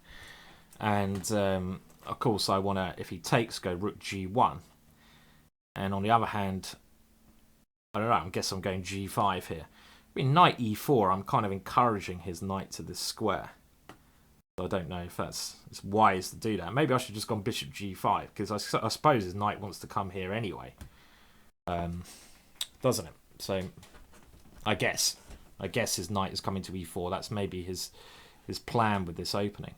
And, of course, I want to, if he takes, go rook g1. And on the other hand, I don't know, I guess I'm going g5 here. I mean, knight e4, I'm kind of encouraging his knight to this square. So I don't know if it's wise to do that. Maybe I should just go on bishop g5, because I suppose his knight wants to come here anyway. Doesn't it? So... I guess his knight is coming to e4. That's maybe his plan with this opening.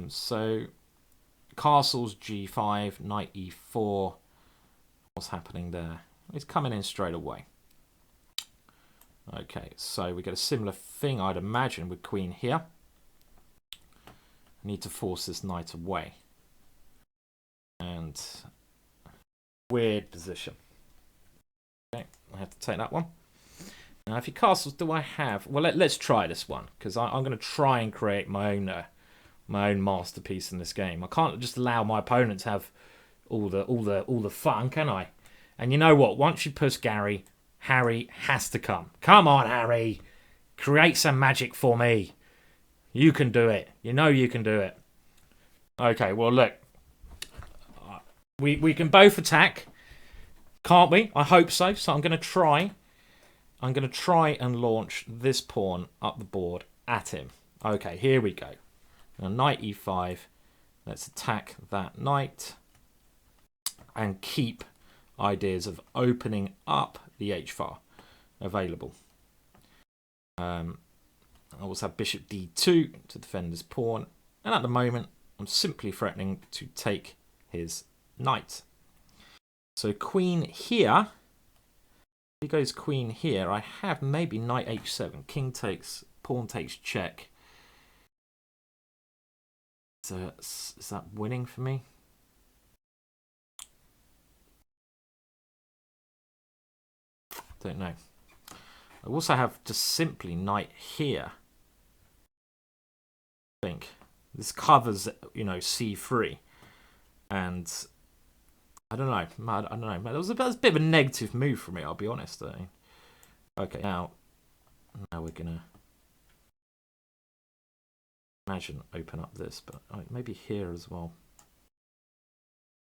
So castles g5, knight e4. What's happening there? He's coming in straight away. Okay, so we get a similar thing, I'd imagine, with queen here. I need to force this knight away. And weird position. Okay, I have to take that one. Now, if he castles, do I have... Well, let's try this one, because I'm going to try and create my own masterpiece in this game. I can't just allow my opponent to have all the fun, can I? And you know what? Once you push Gary, Harry has to come. Come on, Harry. Create some magic for me. You can do it. You know you can do it. Okay, well, look. We can both attack, can't we? I hope so. So I'm going to try... and launch this pawn up the board at him. Okay, here we go. Now, knight e5. Let's attack that knight and keep ideas of opening up the h-file available. I also have bishop d2 to defend this pawn. And at the moment, I'm simply threatening to take his knight. So queen here. If he goes queen here, I have maybe knight h7. King takes, pawn takes check. So is that winning for me? Don't know. I also have just simply knight here. I think this covers, you know, c3, and I don't know. I don't know. That was a bit of a negative move for me. I'll be honest. Okay, now we're gonna imagine open up this, but maybe here as well.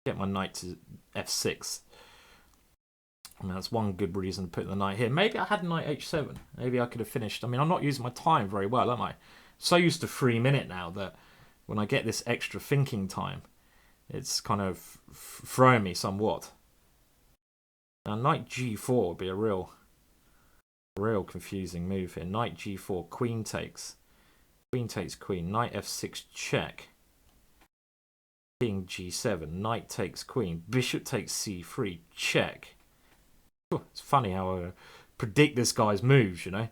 Get my knight to f6. I mean, that's one good reason to put the knight here. Maybe I had knight h7. Maybe I could have finished. I mean, I'm not using my time very well, am I? So used to 3 minute now that when I get this extra thinking time, it's kind of throwing me somewhat. Now, knight g4 would be a real confusing move here. Knight g4, queen takes. Queen takes queen. Knight f6 check. King g7. Knight takes queen. Bishop takes c3 check. It's funny how I predict this guy's moves, you know.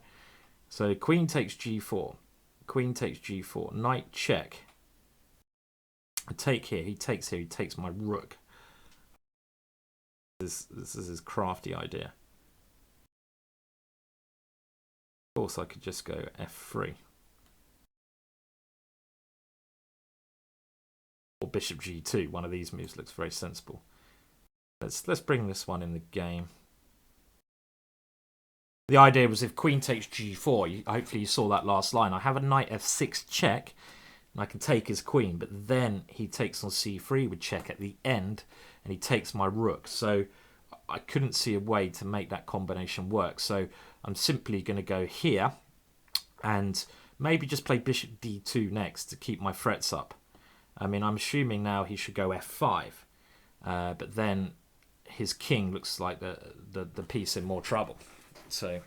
So queen takes g4. Queen takes g4. Knight check. I take here. He takes here. He takes my rook. This is his crafty idea. Of course, I could just go f3. Or bishop g2. One of these moves looks very sensible. Let's bring this one in the game. The idea was if queen takes g4, hopefully you saw that last line. I have a knight f6 check, and I can take his queen, but then he takes on c3 with check at the end, and he takes my rook. So I couldn't see a way to make that combination work. So I'm simply going to go here, and maybe just play bishop d2 next to keep my threats up. I mean, I'm assuming now he should go f5, but then his king looks like the piece in more trouble. So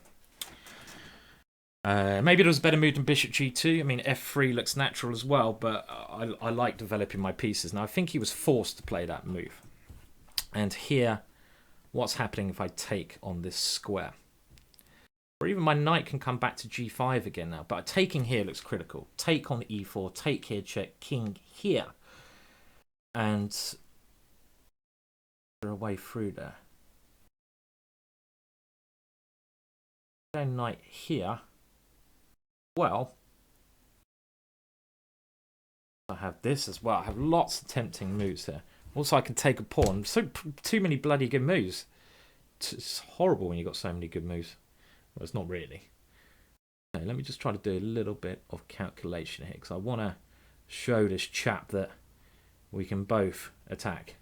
maybe it was a better move than bishop g2. I mean, f3 looks natural as well, but I like developing my pieces. Now, I think he was forced to play that move. And here, what's happening if I take on this square? Or even my knight can come back to g5 again now. But taking here looks critical. Take on e4, take here, check, king here. And is there a way through there? Knight here. Well, I have this as well. I have lots of tempting moves here. Also, I can take a pawn. So too many bloody good moves. It's horrible when you've got so many good moves. Well, it's not really. Okay, let me just try to do a little bit of calculation here, because I want to show this chap that we can both attack.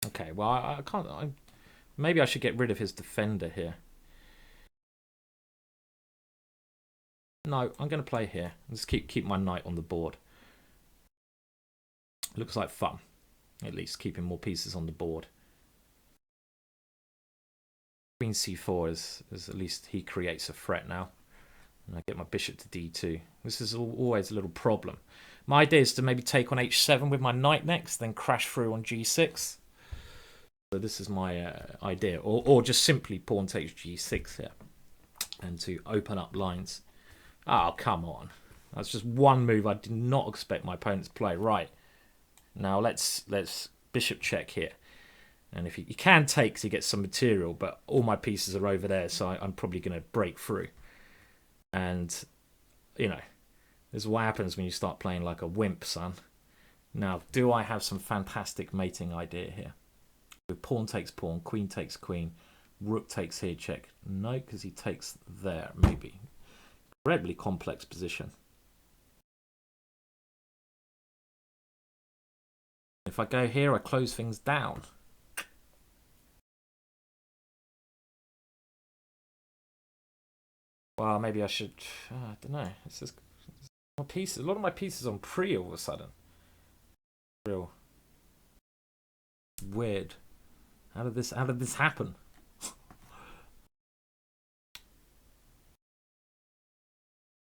Okay, well, I can't. Maybe I should get rid of his defender here. No, I'm going to play here. Just keep my knight on the board. Looks like fun. At least keeping more pieces on the board. Queen c4 is at least he creates a threat now. And I get my bishop to d2. This is always a little problem. My idea is to maybe take on h7 with my knight next, then crash through on g6. So this is my idea. Or just simply pawn takes g6 here. And to open up lines. Oh, come on. That's just one move I did not expect my opponent to play. Right. Now let's bishop check here. And if he can take, because he gets some material, but all my pieces are over there, so I'm probably going to break through. And, you know, this is what happens when you start playing like a wimp, son. Now, do I have some fantastic mating idea here? So pawn takes pawn, queen takes queen, rook takes here, check. No, because he takes there, maybe. Incredibly complex position. If I go here, I close things down. Well, maybe I should. I don't know. It's just my pieces. A lot of my pieces on pre all of a sudden. Real weird. How did this happen?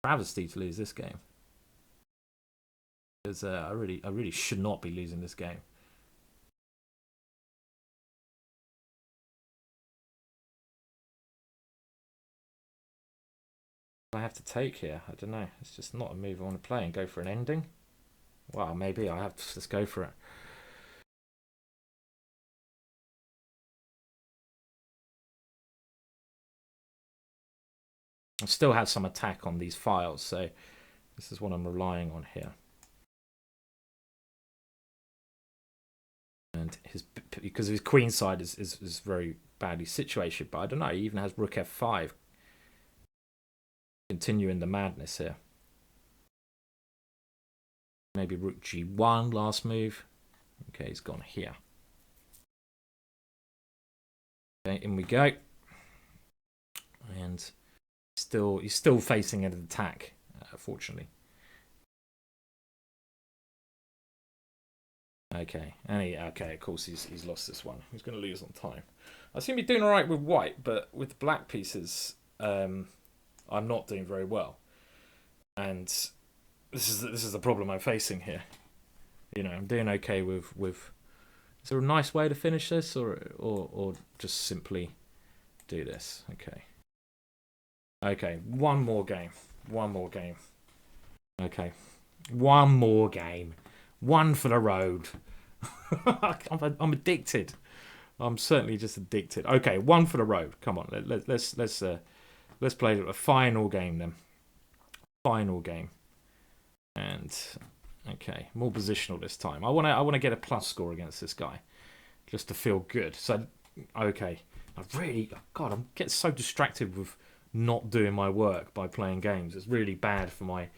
Travesty to lose this game. Because I really should not be losing this game. I have to take here. I don't know. It's just not a move I want to play and go for an ending. Well, maybe I have to just go for it. I still have some attack on these files, so this is what I'm relying on here. And because his queen side is very badly situated, but I don't know. He even has rook f5. Continuing the madness here. Maybe rook g1 last move. Okay, he's gone here. Okay, in we go. And he's still facing an attack, fortunately. Okay, okay, of course he's lost this one. He's going to lose on time. I seem to be doing all right with white, but with the black pieces, I'm not doing very well. And this is the problem I'm facing here. You know, I'm doing okay with. Is there a nice way to finish this, or just simply do this? Okay. Okay, one more game. One more game. Okay, one more game. One for the road. I'm addicted. I'm certainly just addicted. Okay, one for the road. Come on, let's play a final game then. Final game. And okay, more positional this time. I want to get a plus score against this guy, just to feel good. So okay, I'm getting so distracted with not doing my work by playing games. It's really bad for my,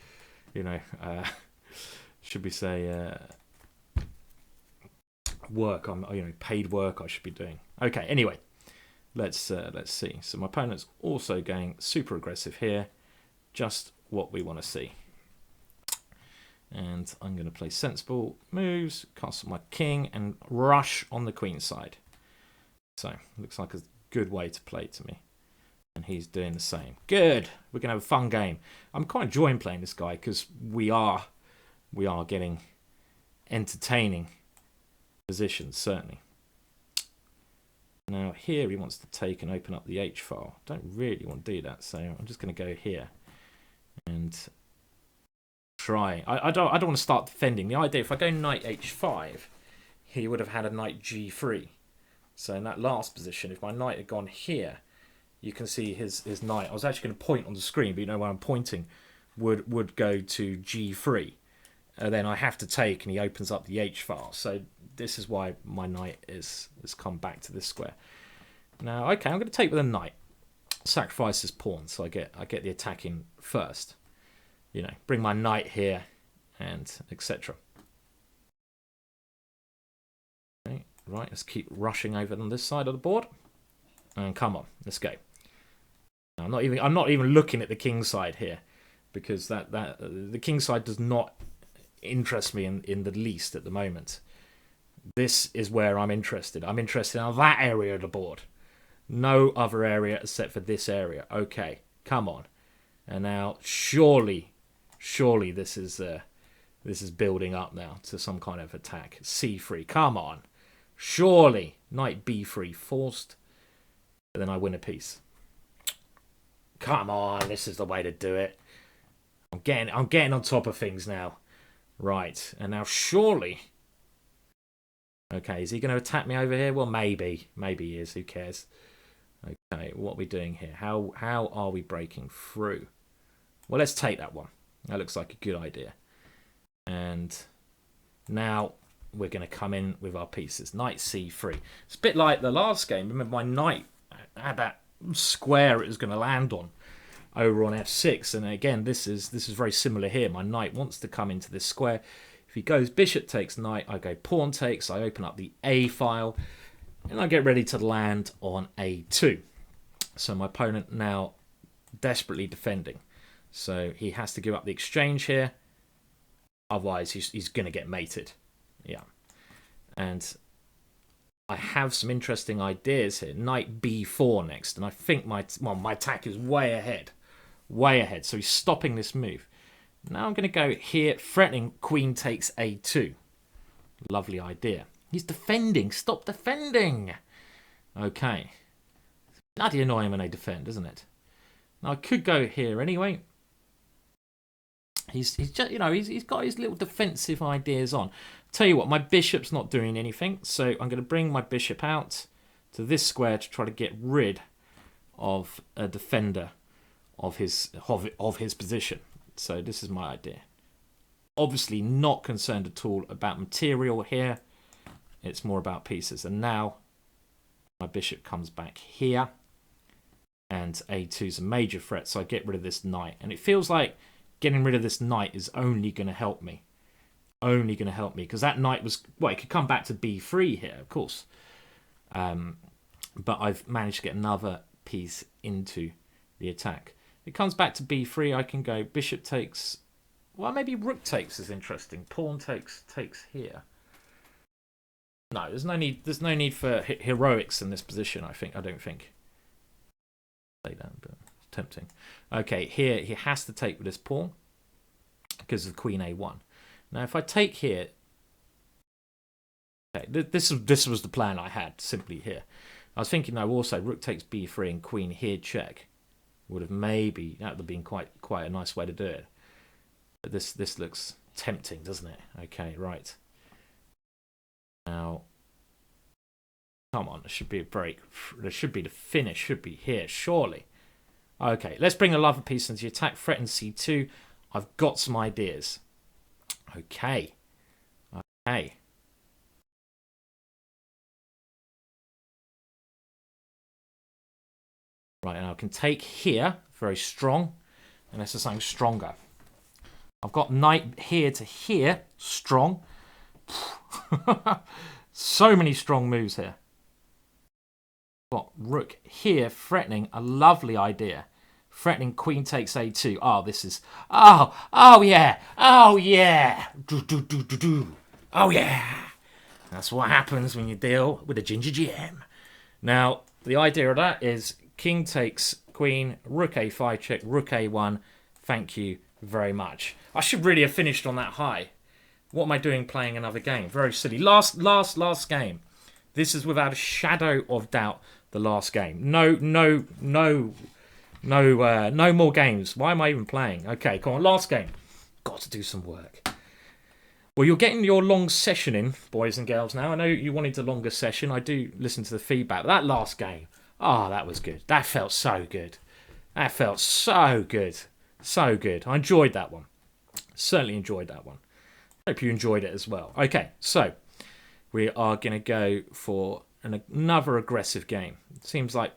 should we say, work. Paid work I should be doing. Okay, anyway, let's see. So my opponent's also going super aggressive here, just what we want to see. And I'm going to play sensible moves, castle my king, and rush on the queen side. So looks like a good way to play to me. And he's doing the same. Good. We're going to have a fun game. I'm quite enjoying playing this guy because we are getting entertaining positions, certainly. Now here he wants to take and open up the H file. Don't really want to do that, so I'm just going to go here and try. I don't want to start defending. The idea, if I go knight H5, he would have had a knight G3. So in that last position, if my knight had gone here, you can see his knight. I was actually going to point on the screen, but you know where I'm pointing would go to G3. And then I have to take, and he opens up the H file. So this is why my knight has come back to this square. Now, okay, I'm going to take with a knight. Sacrifice his pawn, so I get the attack in first. Bring my knight here, and etc. Okay, right, let's keep rushing over on this side of the board. And come on, let's go. I'm not even looking at the king side here, because the king side does not interest me in the least at the moment. This is where I'm interested. I'm interested in that area of the board. No other area except for this area. Okay, come on. And now surely this is building up now to some kind of attack. C3, come on. Surely. Knight B3 forced. And then I win a piece. Come on, this is the way to do it. I'm getting on top of things now. Right, and now surely. Okay, is he going to attack me over here? Well, maybe he is. Who cares? Okay, what are we doing here? How are we breaking through? Well, let's take that one. That looks like a good idea. And now we're going to come in with our pieces. Knight C3. It's a bit like the last game. Remember, my knight had that square it was going to land on over on F6. And again, this is very similar here. My knight wants to come into this square. If he goes bishop takes knight, I go pawn takes. I open up the A file. And I get ready to land on A2. So my opponent now desperately defending. So he has to give up the exchange here. Otherwise, he's going to get mated. Yeah. And I have some interesting ideas here. Knight B4 next. And I think my attack is way ahead. Way ahead. So he's stopping this move. Now I'm going to go here, threatening queen takes a2. Lovely idea. He's defending. Stop defending. Okay. Bloody annoying when they defend, isn't it? Now I could go here anyway. He's just, you know, he's got his little defensive ideas on. Tell you what, my bishop's not doing anything, so I'm going to bring my bishop out to this square to try to get rid of a defender of his position. So this is my idea. Obviously not concerned at all about material here. It's more about pieces. And now my bishop comes back here. And a2 is a major threat, so I get rid of this knight. And it feels like getting rid of this knight is only going to help me. Only going to help me. Because that knight was... Well, it could come back to b3 here, of course. But I've managed to get another piece into the attack. It comes back to b3. I can go bishop takes... Well, maybe rook takes is interesting. Pawn takes here. No, there's no need. There's no need for heroics in this position. I don't think. Say that, but it's tempting. Okay, here he has to take with this pawn because of queen a1. Now, if I take here, okay, this was the plan I had. Simply here, I was thinking though also rook takes b3 and queen here check would have maybe that would have been quite a nice way to do it. But this looks tempting, doesn't it? Okay, right. Now, come on, there should be a break. There should be the finish, should be here, surely. Okay, let's bring another piece into the attack. Threaten c2. I've got some ideas. Okay. Okay. Right, and I can take here, very strong, unless there's something stronger. I've got knight here to here, strong. So many strong moves here. Got rook here, threatening, a lovely idea. Threatening queen takes a2. Oh, this is... Oh yeah. Oh, yeah. Oh, yeah. That's what happens when you deal with a GingerGM. Now, the idea of that is king takes queen, rook a5 check, rook a1. Thank you very much. I should really have finished on that high. What am I doing playing another game? Very silly. Last game. This is without a shadow of doubt the last game. No more games. Why am I even playing? Okay, come on, last game. Got to do some work. Well, you're getting your long session in, boys and girls, now. I know you wanted a longer session. I do listen to the feedback. But that last game, that was good. That felt so good. That felt so good. So good. I enjoyed that one. Certainly enjoyed that one. Hope you enjoyed it as well. Okay, so we are going to go for another aggressive game. It seems like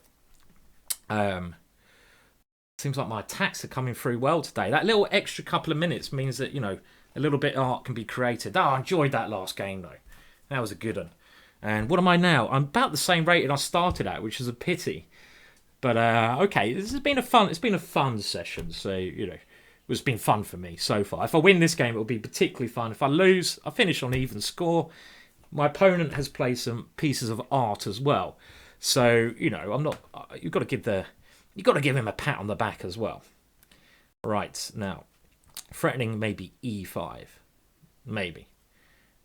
my attacks are coming through well today. That little extra couple of minutes means that, you know, a little bit of art can be created. I enjoyed that last game though. That was a good one. And what am I now? I'm about the same rating I started at, which is a pity. But okay, this has been a fun session. So, you know, it's been fun for me so far. If I win this game, it'll be particularly fun. If I lose, I finish on even score. My opponent has played some pieces of art as well. So, you know, you've got to give him a pat on the back as well. Right, now, threatening maybe e5. Maybe.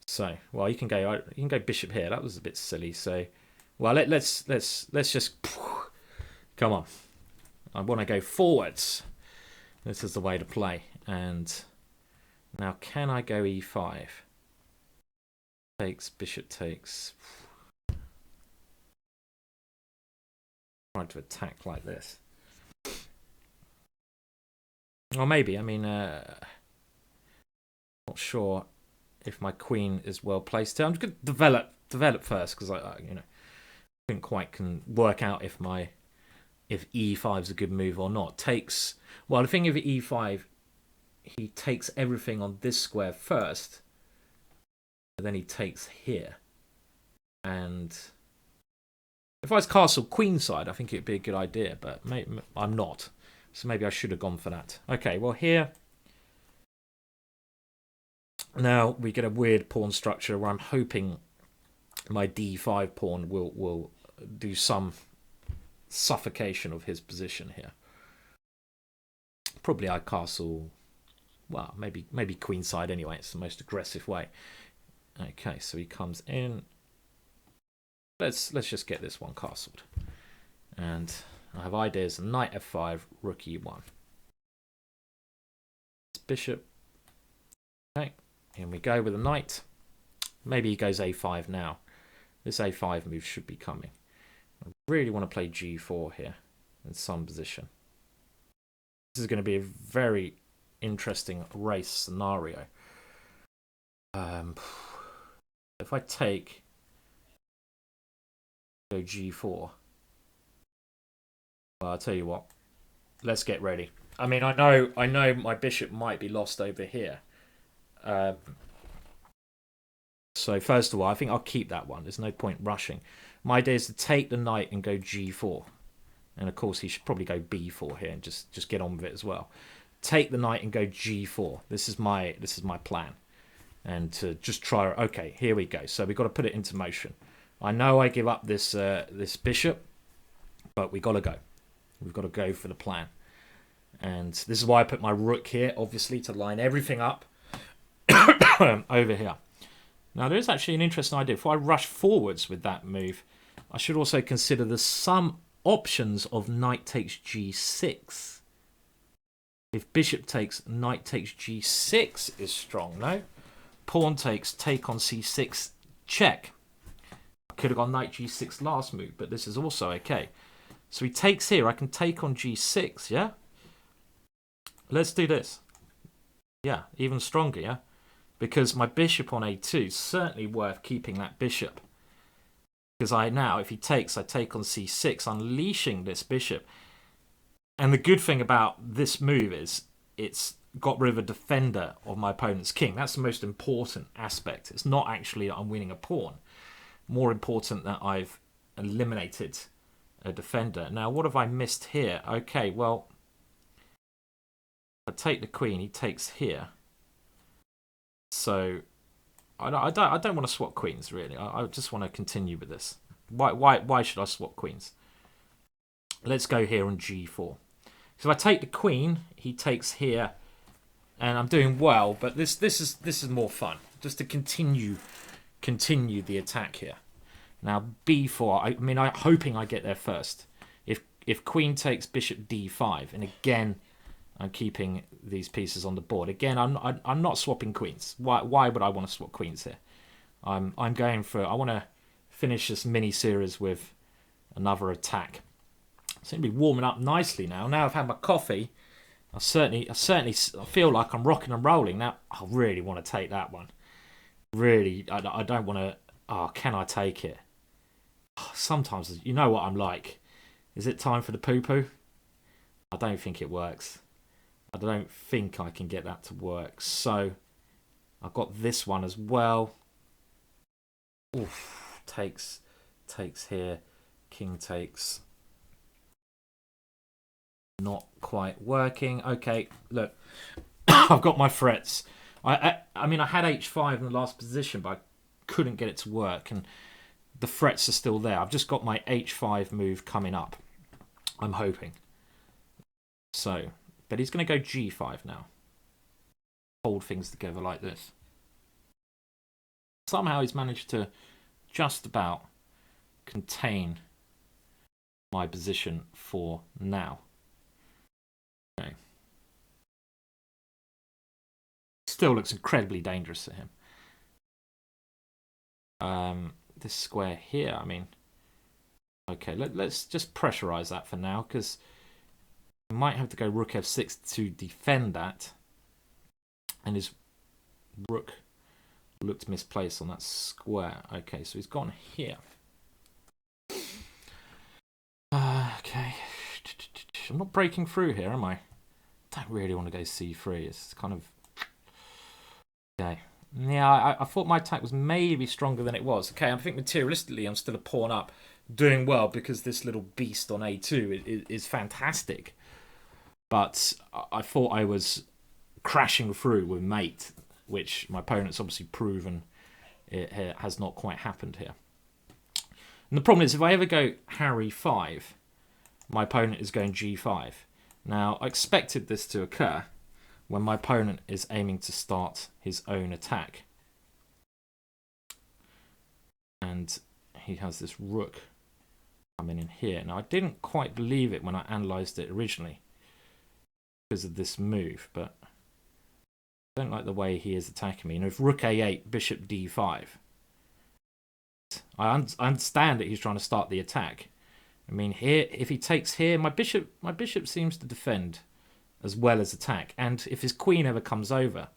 So, well, you can go bishop here. That was a bit silly. So, well, let's just come on. I want to go forwards. This is the way to play. And now, can I go e5? Takes, bishop takes. Trying to attack like this. Or maybe, I mean, not sure if my queen is well placed here. I'm just going to develop first because I couldn't quite work out if e5 is a good move or not. Takes, well, the thing of e5, he takes everything on this square first, and then he takes here. And if I was castle queenside, I think it'd be a good idea, but maybe, I'm not. So maybe I should have gone for that. Okay, well here, now we get a weird pawn structure where I'm hoping my d5 pawn will do some suffocation of his position here. Probably I castle well, maybe queenside anyway. It's the most aggressive way. Okay, so he comes in. Let's just get this one castled. And I have ideas. Knight f5, rook e1. Bishop. Okay, here we go with a knight. Maybe he goes a5 now. This a5 move should be coming. I really want to play g4 here in some position. This is going to be a very interesting race scenario. If I take, go g4, well, I'll tell you what. Let's get ready. I mean, I know my bishop might be lost over here. So first of all, I think I'll keep that one. There's no point rushing. My idea is to take the knight and go g4. And of course, he should probably go b4 here and just get on with it as well. Take the knight and go g4. This is my plan. And to just try. Okay, here we go. So we've got to put it into motion. I know I give up this this bishop, but we got to go. We've got to go for the plan. And this is why I put my rook here, obviously, to line everything up over here. Now, there is actually an interesting idea. If I rush forwards with that move, I should also consider the some options of knight takes g6. If bishop takes, knight takes g6 is strong, no? Pawn takes, take on c6, check. I could have gone knight g6 last move, but this is also okay. So he takes here. I can take on g6, yeah? Let's do this. Yeah, even stronger, yeah? Because my bishop on a2 is certainly worth keeping that bishop. Because if he takes, I take on c6, unleashing this bishop. And the good thing about this move is it's got rid of a defender of my opponent's king. That's the most important aspect. It's not actually that I'm winning a pawn. More important that I've eliminated a defender. Now, what have I missed here? Okay, well, I take the queen. He takes here. So I don't want to swap queens, really. I just want to continue with this. Why should I swap queens? Let's go here on g4. So if I take the queen, he takes here, and I'm doing well. But this is more fun, just to continue the attack here. Now b4. I'm hoping I get there first. If queen takes, bishop d5, and again, I'm keeping these pieces on the board. Again, I'm not swapping queens. Why would I want to swap queens here? I'm going for. I want to finish this mini series with another attack. I seem to be warming up nicely now. Now I've had my coffee. I certainly feel like I'm rocking and rolling. Now I really want to take that one. Really, I don't want to. Oh, can I take it? Oh, sometimes you know what I'm like. Is it time for the poo-poo? I don't think it works. I don't think I can get that to work. So I've got this one as well. Oof, takes here. King takes. Not quite working. Okay, look. I've got my threats. I mean, I had h5 in the last position, but I couldn't get it to work. And the threats are still there. I've just got my h5 move coming up. I'm hoping. So, but he's going to go g5 now. Hold things together like this. Somehow he's managed to just about contain my position for now. Okay. Still looks incredibly dangerous to him. This square here, I mean, okay, let's just pressurize that for now, because we might have to go rook f6 to defend that. And his rook looked misplaced on that square. Okay, so he's gone here. Okay. I'm not breaking through here, am I? Don't really want to go c3. It's kind of... Okay. Yeah, I thought my attack was maybe stronger than it was. Okay, I think materialistically I'm still a pawn up, doing well because this little beast on a2 is fantastic. But I thought I was crashing through with mate, which my opponent's obviously proven it has not quite happened here. And the problem is, if I ever go Harry 5, my opponent is going g5. Now, I expected this to occur. when my opponent is aiming to start his own attack. And he has this rook coming in here. Now, I didn't quite believe it when I analysed it originally because of this move, but I don't like the way he is attacking me. You know, if rook a8, bishop d5, I understand that he's trying to start the attack. I mean, here, if he takes here, my bishop seems to defend as well as attack. And if his queen ever comes over,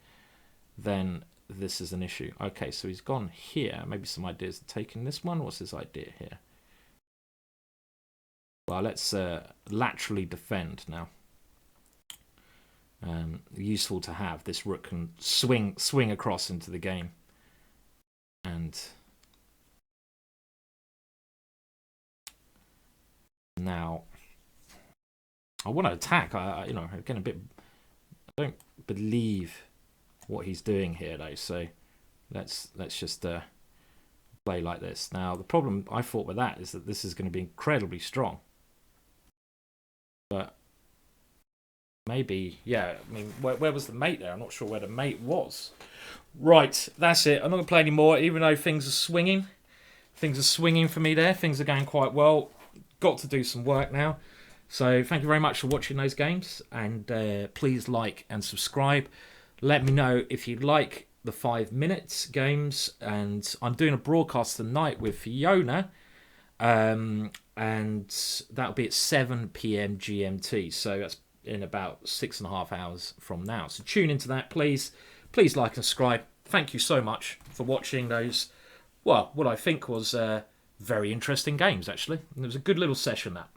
then this is an issue. Okay, so he's gone here. Maybe some ideas of taking this one. What's his idea here? Well, let's laterally defend now. Useful to have. This rook can swing across into the game. And now I want to attack. You know, again, I don't believe what he's doing here though, so let's just play like this. Now the problem I thought with that is that this is going to be incredibly strong, but maybe, yeah, I mean, where was the mate there? I'm not sure where the mate was. Right, that's it. I'm not going to play anymore, even though things are swinging for me there. Things are going quite well. Got to do some work now. So thank you very much for watching those games, and please like and subscribe. Let me know if you like the 5 minutes games, and I'm doing a broadcast tonight with Fiona, and that'll be at 7 p.m. GMT, so that's in about 6.5 hours from now. So tune into that, please. Please like and subscribe. Thank you so much for watching those, well, what I think was very interesting games, actually. It was a good little session, that.